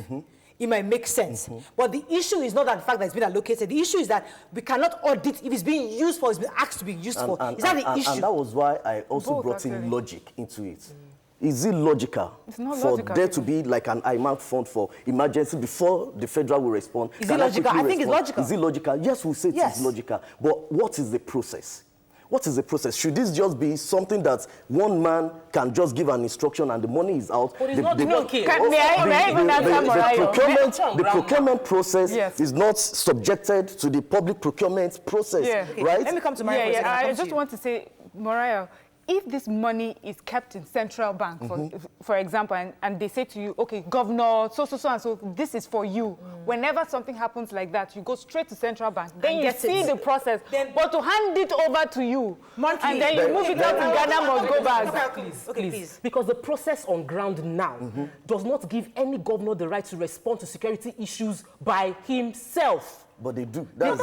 it might make sense. But the issue is not that the fact that it's been allocated. The issue is that we cannot audit if it's being used for, it's been asked to be used for. Is that the issue? And that was why I also brought in logic into it. Is it logical for there to be like an IMAC fund for emergency before the federal will respond? Is it logical? I think it's logical. Is it logical? Yes, we'll say it is logical. But what is the process? What is the process? Should this just be something that one man can just give an instruction and the money is out? But it's not okay. The procurement process is not subjected to the public procurement process, right? Let me come to Mariah. I just want to say, Mariah, if this money is kept in central bank, for example, and they say to you, okay, governor, so and so, this is for you. Whenever something happens like that, you go straight to central bank. Then you see the process. But to hand it over to you, and then you move it out to Ghana must go back. Please. Because the process on ground now does not give any governor the right to respond to security issues by himself. But they do. Because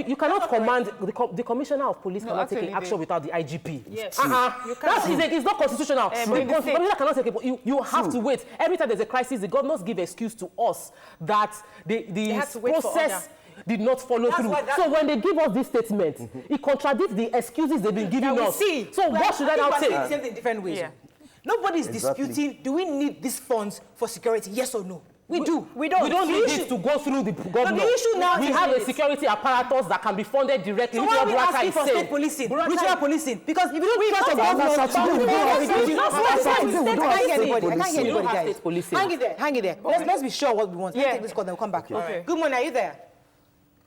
you cannot command, the commissioner of police cannot take action without the IGP. Yes. It's not constitutional. The cannot take it. You have to wait. Every time there's a crisis, the governors give excuse to us that the process did not follow through. So when they give us this statement, it contradicts the excuses they've been giving us. So what should I now take? Same thing in different ways. Nobody's disputing, do we need these funds for security, yes or no? We do. We don't need this to go through the government. No, the issue now we have a security apparatus that can be funded directly. So why are we asking for state policing, regional policing? Because if you don't trust the government, I can't hear anybody, guys. Hang it there. Let's be sure what we want. Let's take this call, then we'll come back. Okay. Good morning, are you there?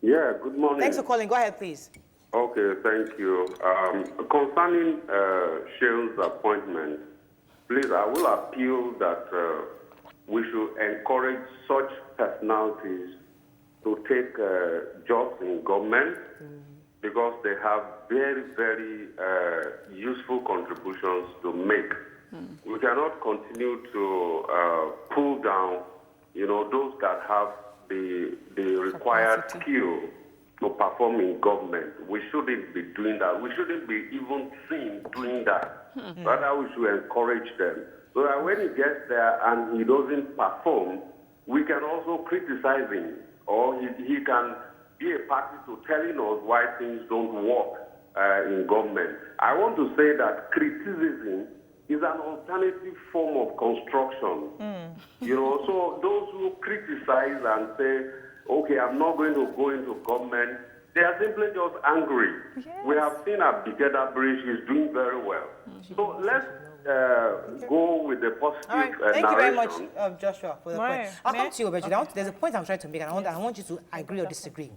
Yeah, good morning. Thanks for calling. Go ahead, please. Okay, thank you. Concerning Seun's appointment, please, I will appeal that we should encourage such personalities to take jobs in government because they have very, very useful contributions to make. We cannot continue to pull down, those that have the required skill to perform in government. We shouldn't be doing that. We shouldn't be even seen doing that. Rather, we should encourage them. So that when he gets there and he doesn't perform, we can also criticize him, or he can be a party to telling us why things don't work in government. I want to say that criticism is an alternative form of construction. So those who criticize and say, okay, I'm not going to go into government, they are simply just angry. Yes. We have seen Abigeda Bridge is doing very well. So let's go with the positive Thank you very much, Joshua, for the point. I'll come to you, BudgiT. There's a point I'm trying to make, and I want you to agree or disagree.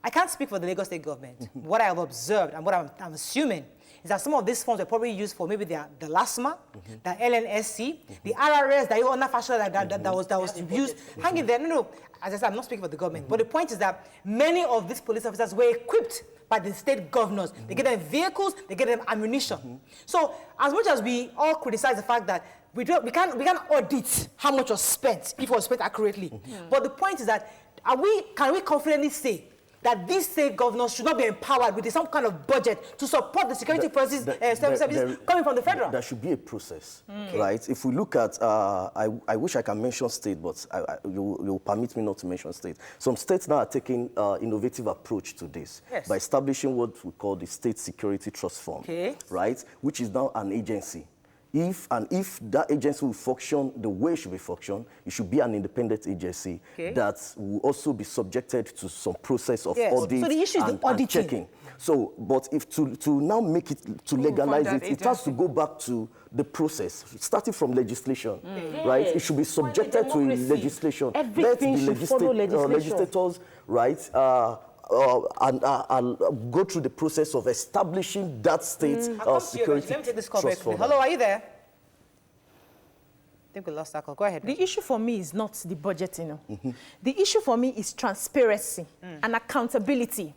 I can't speak for the Lagos State government. What I have observed and what I'm assuming is that some of these funds are probably used for maybe the LASMA, the LNSC, the RRS, the other fashion that was used. Hang in there. No. As I said, I'm not speaking for the government. But the point is that many of these police officers were equipped by the state governors. They give them vehicles, they give them ammunition. So as much as we all criticize the fact that we can't audit how much was spent, if it was spent accurately. But the point is that can we confidently say that these state governors should not be empowered with some kind of budget to support the security forces services coming from the federal? There should be a process, right? If we look at, I wish I can mention state, but you permit me not to mention state. Some states now are taking innovative approach to this by establishing what we call the State Security Trust Fund, right? Which is now an agency. If that agency will function the way it should be functioned, it should be an independent agency that will also be subjected to some process of audit so the issue is and checking. So, but if to now make it, to legalize it, it has to go back to the process, starting from legislation, right? It should be subjected to legislation. Let the legislators, right, and go through the process of establishing that state security. Let me take this call very quickly. Hello, are you there? I think we lost that call. Go ahead. The issue for me is not the budget, you know. The issue for me is transparency and accountability.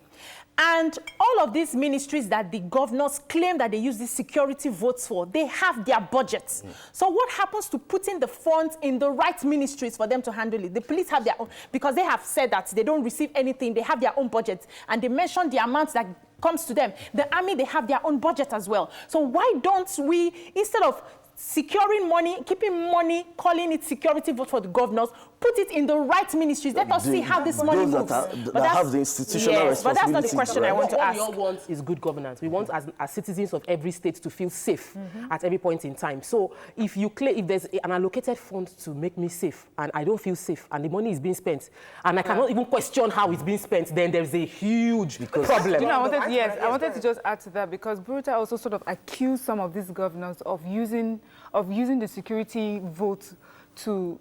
And all of these ministries that the governors claim that they use these security votes for, they have their budgets. So what happens to putting the funds in the right ministries for them to handle it? The police have their own, because they have said that they don't receive anything, they have their own budget, and they mention the amounts that comes to them. The army, they have their own budget as well. So why don't we, instead of securing money, keeping money, calling it security vote for the governors, put it in the right ministries. Let us see how this money moves. That have the institutional responsibility. But that's not the question I want to ask. What we all want is good governance. We want, as citizens of every state, to feel safe at every point in time. So if there's an allocated fund to make me safe, and I don't feel safe, and the money is being spent, and I cannot even question how it's being spent, then there's a huge problem. You know, I wanted to just add to that, because Buruta also sort of accused some of these governors of using the security vote to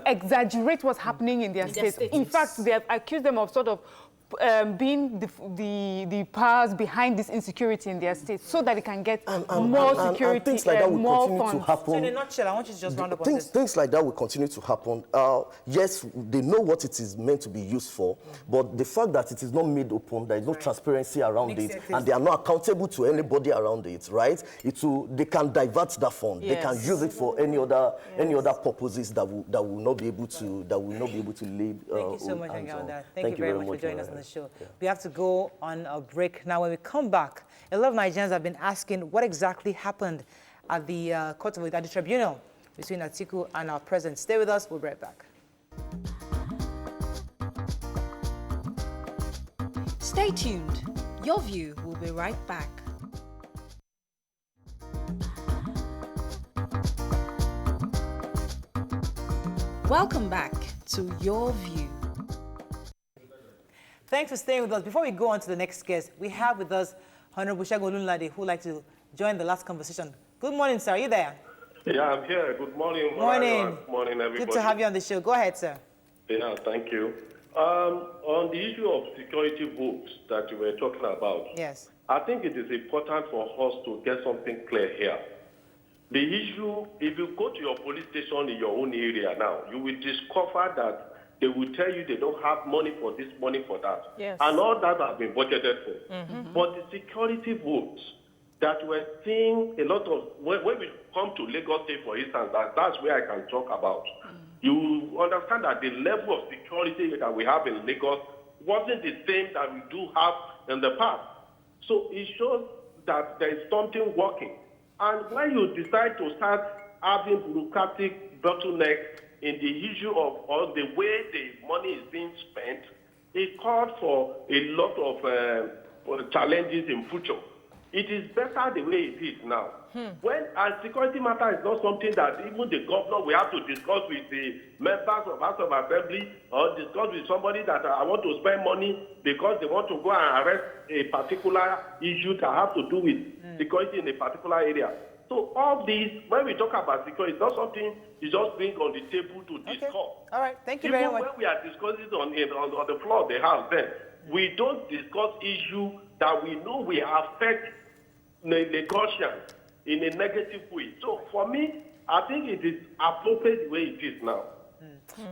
exaggerate what's happening in their states. In fact, they have accused them of sort of being the powers behind this insecurity in their states, so that it can get more security and things like that will more continue funds. to happen. So in a nutshell, I want you to just round up on this. Things like that will continue to happen. Yes, they know what it is meant to be used for, but the fact that it is not made open, there is no transparency around it, and they are not accountable to anybody around it, right? They can divert that fund. They can use it for any other purposes that will not be able to lead. Thank you so much, Anganda. Thank you very much for joining us on the show. We have to go on a break now. When we come back, a lot of Nigerians have been asking what exactly happened at the at the tribunal between Atiku and our president. Stay with us. We'll be right back. Stay tuned. Your View will be right back. Welcome back to Your View. Thanks for staying with us. Before we go on to the next guest, we have with us Honorable Segun Onigbinde, who would like to join the last conversation. Good morning, sir. Are you there? Yeah, I'm here. Good morning. Morning. Good morning, everybody. Good to have you on the show. Go ahead, sir. Yeah, thank you. On the issue of security votes that you were talking about, yes, I think it is important for us to get something clear here. The issue, if you go to your police station in your own area now, you will discover that they will tell you they don't have money for this, money for that. Yes. And all that has been budgeted for. But the security votes that we're seeing a lot of, when we come to Lagos State, for instance, that's where I can talk about. You understand that the level of security that we have in Lagos wasn't the same that we do have in the past. So it shows that there is something working. And when you decide to start having bureaucratic bottlenecks in the issue of or the way the money is being spent, it called for a lot of challenges in future. It is better the way it is now. When a security matter is not something that even the governor will have to discuss with the members of House of Assembly or discuss with somebody that I want to spend money because they want to go and arrest a particular issue that has to do with security in a particular area. So all these, when we talk about security, it's not something you just bring on the table to discuss. All right, thank you very much. When we are discussing on the floor of the House, then we don't discuss issues that we know will affect Lagosians in a negative way. So for me, I think it is appropriate the way it is now.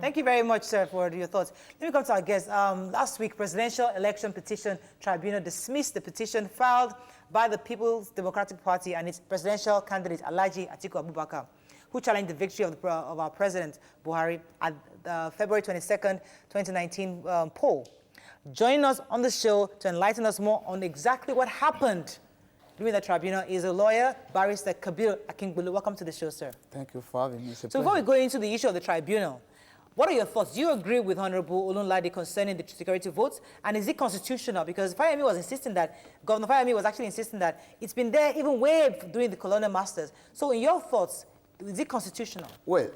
Thank you very much, sir, for your thoughts. Let me come to our guest. Last week, Presidential Election Petition Tribunal dismissed the petition filed by the People's Democratic Party and its presidential candidate, Alhaji Atiku Abubakar, who challenged the victory of our President Buhari at the February 22nd, 2019 poll. Joining us on the show to enlighten us more on exactly what happened during the tribunal is a lawyer, Barrister Kabir Akingbulu. Welcome to the show, sir. Thank you for having me. So before we go into the issue of the tribunal, what are your thoughts? Do you agree with Honorable Olunlade concerning the security votes? And is it constitutional? Because Fayemi was insisting that, Governor Fayemi was actually insisting that it's been there even way during the colonial masters. So in your thoughts, is it constitutional? Well,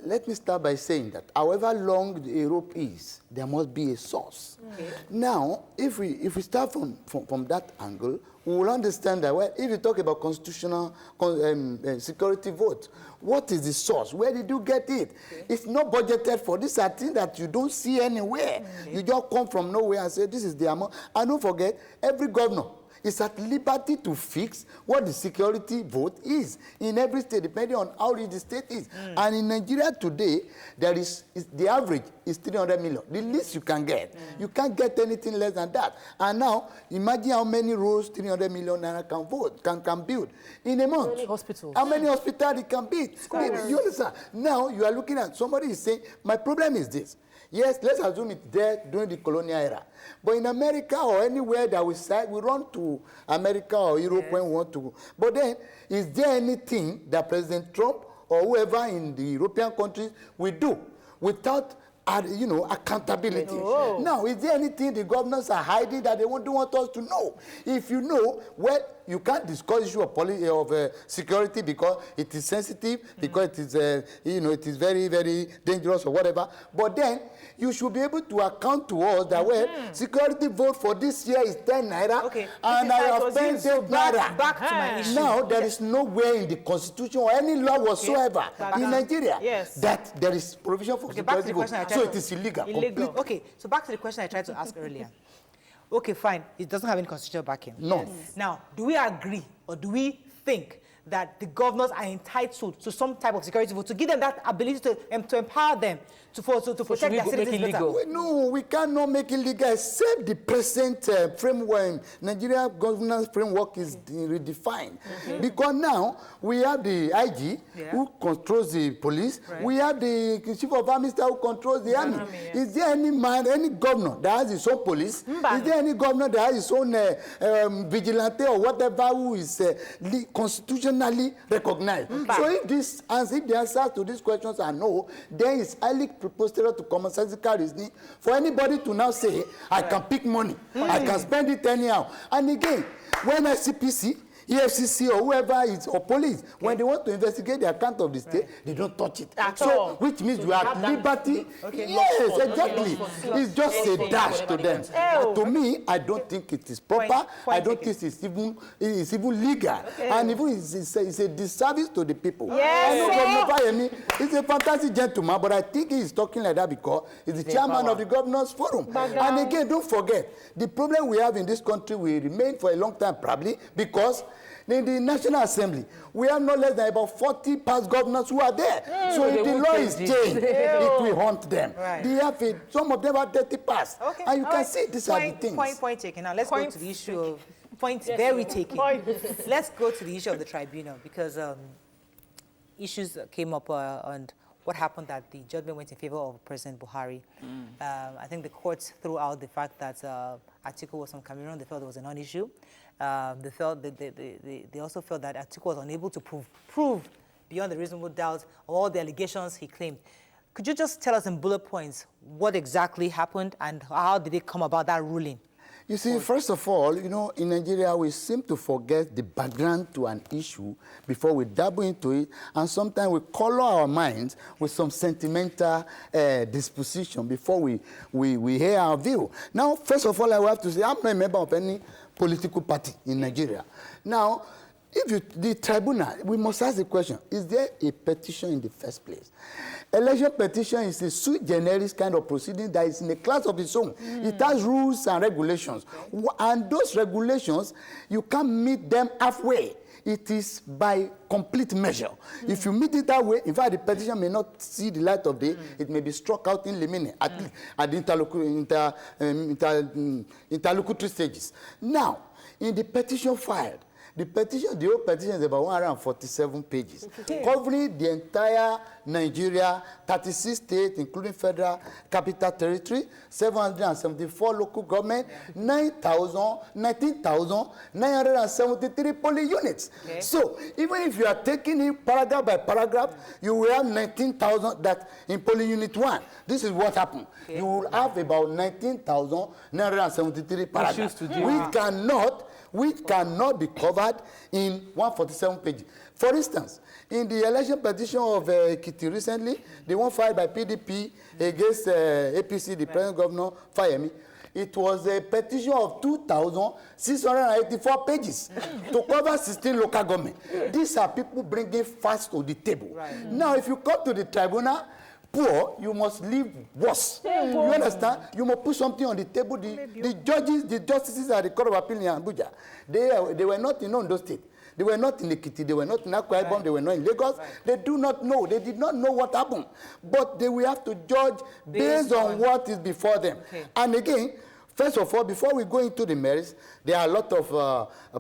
let me start by saying that however long the rope is, there must be a source. Okay. Now, if we start from that angle, we will understand that, well, if you talk about constitutional security vote, what is the source? Where did you get it? Okay. It's not budgeted for. These are things that you don't see anywhere. Okay. You just come from nowhere and say, this is the amount. And don't forget, every governor is at liberty to fix what the security vote is in every state, depending on how rich the state is. And in Nigeria today, the average is 300 million, the least you can get. You can't get anything less than that. And now, imagine how many roads 300 million naira can build in a month. How many hospitals? How many hospitals it can build? You understand? Now, you are looking at, somebody is saying, my problem is this. Yes, let's assume it's there during the colonial era. But in America or anywhere that we run to America or Europe when we want to. But then, is there anything that President Trump or whoever in the European countries will do without accountability? Oh. Now, is there anything the governors are hiding that they don't want us to know? If you know, well, you can't discuss issue of security because it is sensitive, because it is, it is very, very dangerous or whatever. But then, you should be able to account to us that, well, security vote for this year is 10 naira, okay. And I have spent 10 naira. Back to my issue. Now, there is nowhere in the constitution or any law whatsoever in Nigeria that there is provision for security vote. So it is illegal. Okay, so back to the question I tried to ask earlier. Okay, fine. It doesn't have any constitutional backing. No. Yes. Now, do we agree or do we think that the governors are entitled to some type of security vote to give them that ability to empower them to protect their citizens better? No, we cannot make it legal except the present framework. Nigeria governance framework is redefined. Because now we have the IG who controls the police. Right. We have the chief of army staff who controls the army. Is there any governor that has his own police? Is there any governor that has his own vigilante or whatever who is constitutionally recognized? So if the answers to these questions are no, then it's highly preposterous to commonsensical reasoning for anybody to now say, I can pick money, I can spend it anyhow. And again, when SCPC, EFCC or whoever is, or police, when they want to investigate the account of the state, they don't touch it. So, which means you are at liberty. Yes, exactly. It's just a dash to them. To me, I don't think it is proper. I don't think it's even legal. And even it's a disservice to the people. I know Governor Fayemi is a fantastic gentleman, but I think he is talking like that because he's the chairman of the Governors Forum. And again, don't forget, the problem we have in this country will remain for a long time probably because in the National Assembly, we have no less than about 40 past governors who are there. So if the law is changed, it will haunt them. Right. Some of them are 30 past. Okay. And you can see these are the things. Point taken. Now let's go to the issue of very taken. Let's go to the issue of the tribunal because issues came up on what happened that the judgment went in favor of President Buhari. I think the courts threw out the fact that Atiku was from Cameroon. They felt it was a non-issue. They also felt that Atiku was unable to prove beyond a reasonable doubt all the allegations he claimed. Could you just tell us in bullet points what exactly happened and how did it come about, that ruling? You see, first of all, in Nigeria, we seem to forget the background to an issue before we dabble into it, and sometimes we color our minds with some sentimental disposition before we hear our view. Now, first of all, I have to say, I'm not a member of any political party in Nigeria. Now, the tribunal, we must ask the question, is there a petition in the first place? Election petition is a sui generis kind of proceeding that is in a class of its own. It has rules and regulations. Okay. And those regulations, you can't meet them halfway. It is by complete measure. If you meet it that way, in fact, the petition may not see the light of day. It may be struck out in limine at the interlocutory stages. Now, in the petition filed, the whole petition is about 147 pages, covering the entire Nigeria, 36 states, including federal capital territory, 774 local government, 19,973 polling units. Okay. So even if you are taking it paragraph by paragraph, you will have 19,000 that in polling unit 1. This is what happened. Okay. You will have about 19,973 paragraphs, which cannot be covered in 147 pages. For instance, in the election petition of Ekiti recently, the one filed by PDP against APC, the present governor, Fayemi, it was a petition of 2,684 pages to cover 16 local government. These are people bringing facts to the table. Right. Now, if you come to the tribunal, poor, you must live worse. You understand? You must put something on the table. The judges, the justices at the Court of Appeal in Abuja, they were not in Ondo State. They were not in Ekiti. They were not in Akwa Ibom. They were not in Lagos. Right. They do not know. They did not know what happened. But they will have to judge based on what is before them. Okay. And again, first of all, before we go into the merits, there are a lot of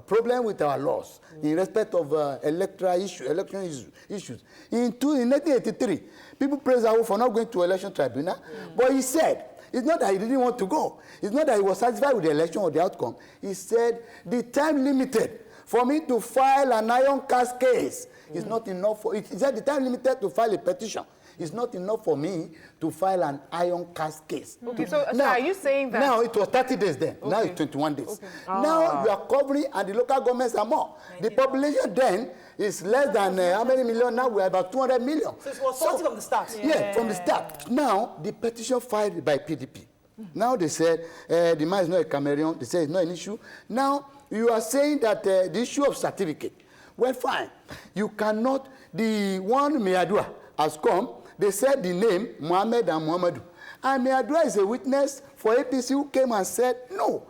problems with our laws in respect of election issues. In 1983, people praised Awu for not going to election tribunal, but he said, it's not that he didn't want to go. It's not that he was satisfied with the election or the outcome. He said, the time limited for me to file an iron cast case is not enough for it. He said, the time limited to file a petition is not enough for me to file an iron cast case. Okay, so are you saying that? Now it was 30 days then. Okay. Now it's 21 days. Okay. Now you are covering, and the local governments are more. The population then is less than how many million? Now we are about 200 million. So it was sorted from the start. Yeah, from the start. Now the petition filed by PDP. Now they said the man is not a Cameroon. They say it's not an issue. Now you are saying that the issue of certificate. Well, fine. You cannot. The one Meadua has come. They said the name Mohammed and Muhammadu. And Meadua is a witness for APC who came and said, no,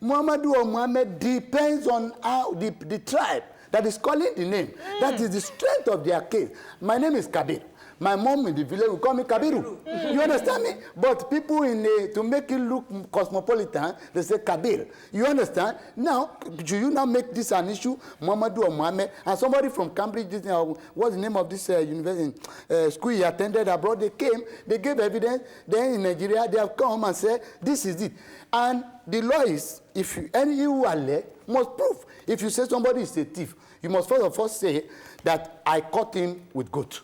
Muhammadu or Muhammad depends on how the tribe that is calling the name. That is the strength of their case. My name is Kabir. My mom in the village will call me Kabiru. You understand me? But people to make it look cosmopolitan, they say Kabir. You understand? Now, do you now make this an issue, Muhammadu or Muhammad? And somebody from Cambridge, what's the name of this university school he attended abroad? They came, they gave evidence. Then in Nigeria, they have come and said, this is it. And the law is, if any who are led must prove. If you say somebody is a thief, you must first of all say that I caught him with goat.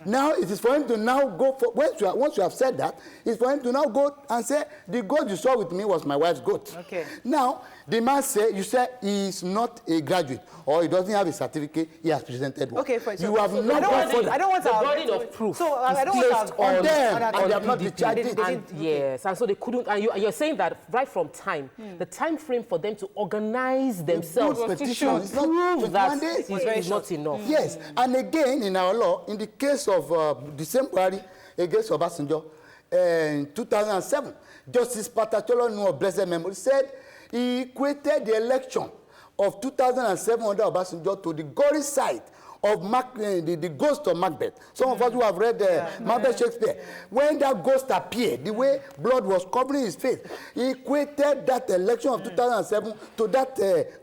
Now it is for him to now go for, once you have said that, it's for him to now go and say, the goat you saw with me was my wife's goat. Okay. Now, the man said, you said he is not a graduate or he doesn't have a certificate, he has presented one. Okay, fine. So, you have not gone for I don't want the burden of proof. So I don't want to on them, and they have not discharged. Yes, and so they couldn't, and you're saying that right from time, the time frame for them to organize themselves to prove that is not enough. Yes, and again, in our law, in the case of December against Obasanjo in 2007, Justice Patacholo of blessed memory said he equated the election of 2007 under Obasanjo to the gory sight of the ghost of Macbeth. Some of us who have read Macbeth Shakespeare, when that ghost appeared, the way blood was covering his face, he equated that election of 2007 to that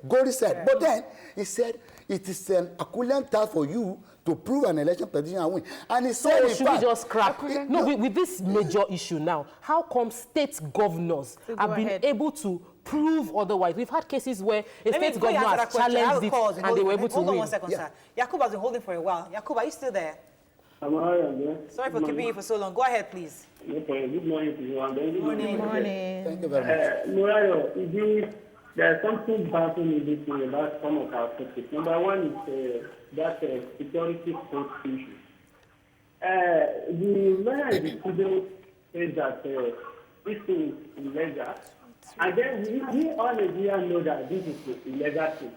gory sight. But then he said, it is an equivalent task for you to prove an election petition and win. And he said, should we just scrap? No, with this major issue now, how come state governors have been able to prove otherwise? We've had cases where a state governor has challenged it and they were able to win. Hold on 1 second, sir. Yakub has been holding for a while. Yakub, are you still there? I'm all right, yeah. Sorry for keeping you for so long. Go ahead, please. No problem. Good morning to you. Good morning. Thank you very much. Murayo, there's something baffling in this thing about some of our topics. Number one is that security force issue. The lawyer in the studio says that this thing is illegal. And then we all Nigerians know that this is illegal thing.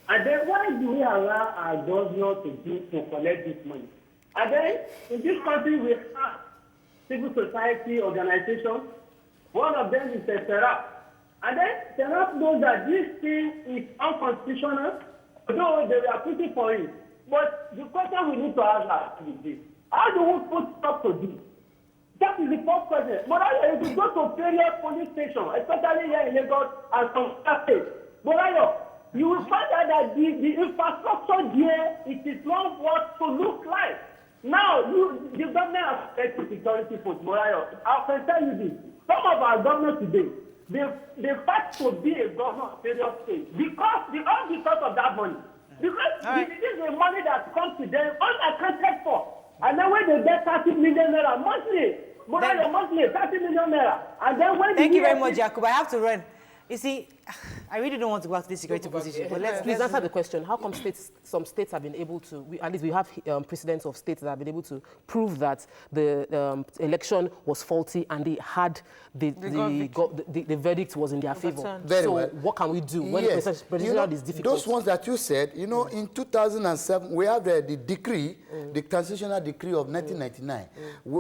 And then why do we allow our governor to collect this money? And then in this country we have civil society organizations. One of them is the Serap. And then Serap knows that this thing is unconstitutional, although they are pushing for it. But the question we need to ask is this: how do we put stop to this? That is the first question. But if you go to various police stations, especially here in Lagos and some states, you will find out that the infrastructure there, it is not what to look like. Now, the government has set the security force. I can tell you this. Some of our governors today, they fight to be a governor of various states because of that money. Because this is the money that comes to them unaccounted for. And then when they get 30 million naira monthly, monthly 30 million naira. And then when thank you very much, Jacob. I have to run. You see, I really don't want to go back to this security position. But let's answer the question. How come some states have been able to, at least we have precedents of states that have been able to prove that the election was faulty and they had the verdict was in their favor. So what can we do when the is difficult? Those ones that you said, you know, in 2007, we have the decree, the transitional decree of 1999,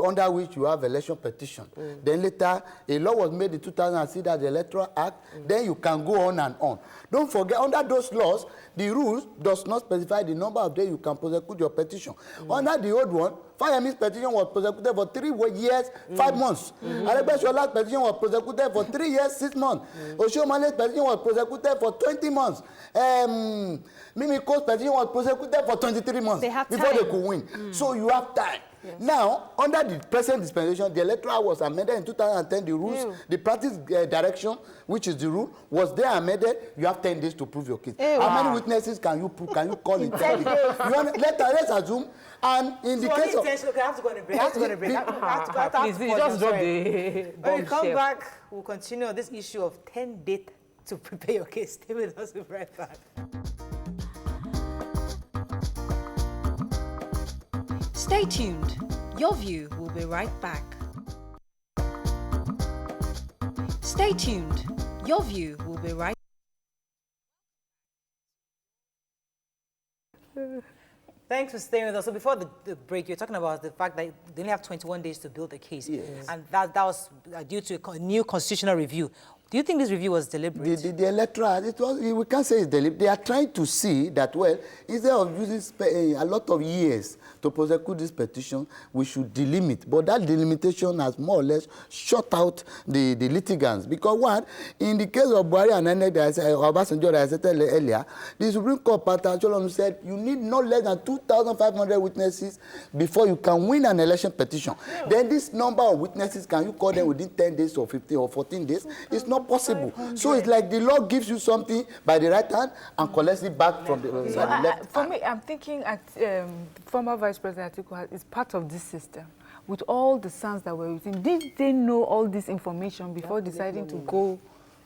under which you have election petition. Then later, a law was made in 2006 that the Electoral Act. Then you can go on and on. Don't forget, under those laws, the rules does not specify the number of days you can prosecute your petition. Under the old one, Fayemi's petition was prosecuted for 3 years, 5 months. Arebeshola's petition was prosecuted for 3 years, 6 months. Oshomale's petition was prosecuted for 20 months. Mimiko's petition was prosecuted for 23 months before they could win. So you have time. Yes. Now, under the present dispensation, the electoral was amended in 2010. The rules, the practice direction, which is the rule, was there amended. You have 10 days to prove your case. How many witnesses can you call in 10 days? Let's assume. And in the case of... I have to go on a break. I have to go on a break. Please, just drop the... When we come back, we'll continue on this issue of 10 days to prepare your case. Stay with us. We'll be right back. Stay tuned. Your View will be right back. Stay tuned. Your View will be right back. Thanks for staying with us. So before the break, you're talking about the fact that they only have 21 days to build a case. Yes. And that was due to a new constitutional review. Do you think this review was deliberate? The electoral, we can't say it's deliberate. They are trying to see that, well, instead of using a lot of years to prosecute this petition, we should delimit. But that delimitation has more or less shut out the litigants. Because one, in the case of Buhari and Obasanjo, as I said earlier, the Supreme Court Patriarchal said you need not less than 2,500 witnesses before you can win an election petition. Yeah. Then this number of witnesses, can you call them within 10 days or 15 or 14 days? It's not possible. So it's like the law gives you something by the right hand and collects it back from the left. For me, I'm thinking former Vice President Atiku is part of this system. With all the sons that were using, did they know all this information before deciding to go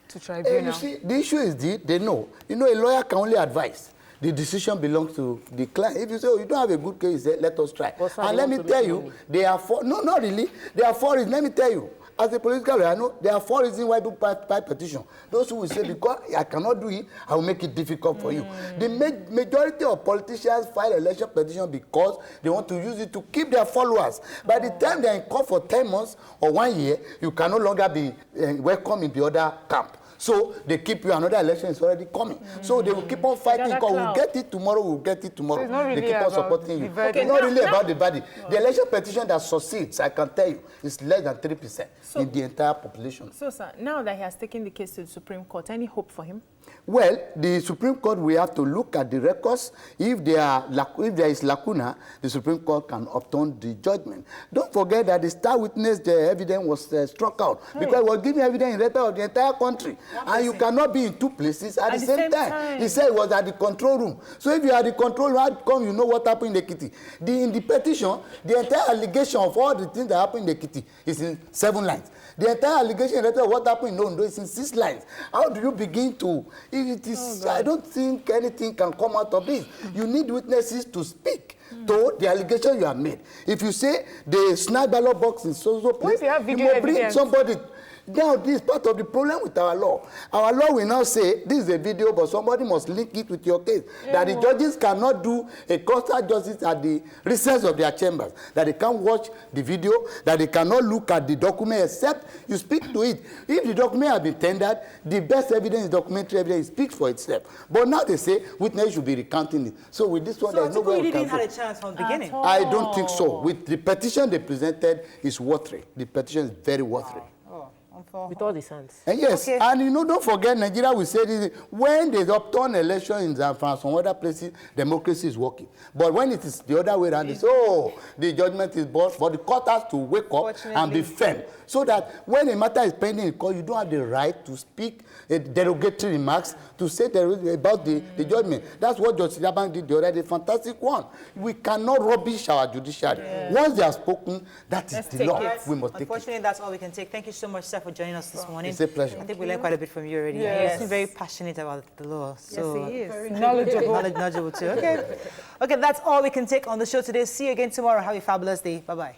to tribunal? You see, the issue is they know. You know, a lawyer can only advise. The decision belongs to the client. If you say, oh, you don't have a good case, say, let us try. And let me tell you, there are four, no, not really. There are 4 reasons. Let me tell you. As a political lawyer, I know there are 4 reasons why people buy petition. Those who will say, because I cannot do it, I will make it difficult for you. The majority of politicians file election petition because they want to use it to keep their followers. By the time they are in court for 10 months or 1 year, you can no longer be welcome in the other camp. So they keep you, another election is already coming. So they will keep on fighting because we'll get it tomorrow, we'll get it tomorrow. So really they keep on supporting you. It's not really about the body. No. The election petition that succeeds, I can tell you, is less than 3% in the entire population. So, sir, now that he has taken the case to the Supreme Court, any hope for him? Well, the Supreme Court, we have to look at the records. If there is lacuna, the Supreme Court can overturn the judgment. Don't forget that the star witness, the evidence was struck out because it was giving evidence in respect of the entire country. And you cannot be in 2 places at the same time. He said it was at the control room. So if you are at the control room, how come you know what happened in Ekiti? In the petition, the entire allegation of all the things that happened in Ekiti is in 7 lines. The entire allegation of what happened in Ondo is in 6 lines. How do you begin to... It is, I don't think anything can come out of this. You need witnesses to speak to the allegation you have made. If you say the snide ballot box in so place, you may bring somebody. Now, this is part of the problem with our law. Our law will now say, this is a video, but somebody must link it with your case. That the judges cannot do a cluster justice at the recess of their chambers. That they can't watch the video, that they cannot look at the document except you speak to it. If the document has been tendered, the best evidence, documentary evidence, speaks for itself. But now they say witness should be recounting it. So with this one, there's no way we can have a chance from the beginning. I don't think so. With the petition they presented, is watery. The petition is very watery. With all the sense. And yes, and you know, don't forget, Nigeria will say this, when they upturn election in Zamfara, some other places, democracy is working. But when it is the other way around, it's, oh, the judgment is bought, but the court has to wake up and be firm. So that when a matter is pending in court, you don't have the right to speak derogatory remarks, to say about the judgment. That's what Judge Sidaban did the other day, fantastic one. We cannot rubbish our judiciary. Once they have spoken, that is the law. We must take it. Unfortunately, that's all we can take. Thank you so much, sir, for joining us this morning. It's a pleasure. I think we learned quite a bit from you already. Yes. You seem very passionate about the law. So yes, he is. Very knowledgeable. Knowledgeable too. Okay. Okay, that's all we can take on the show today. See you again tomorrow. Have a fabulous day. Bye-bye.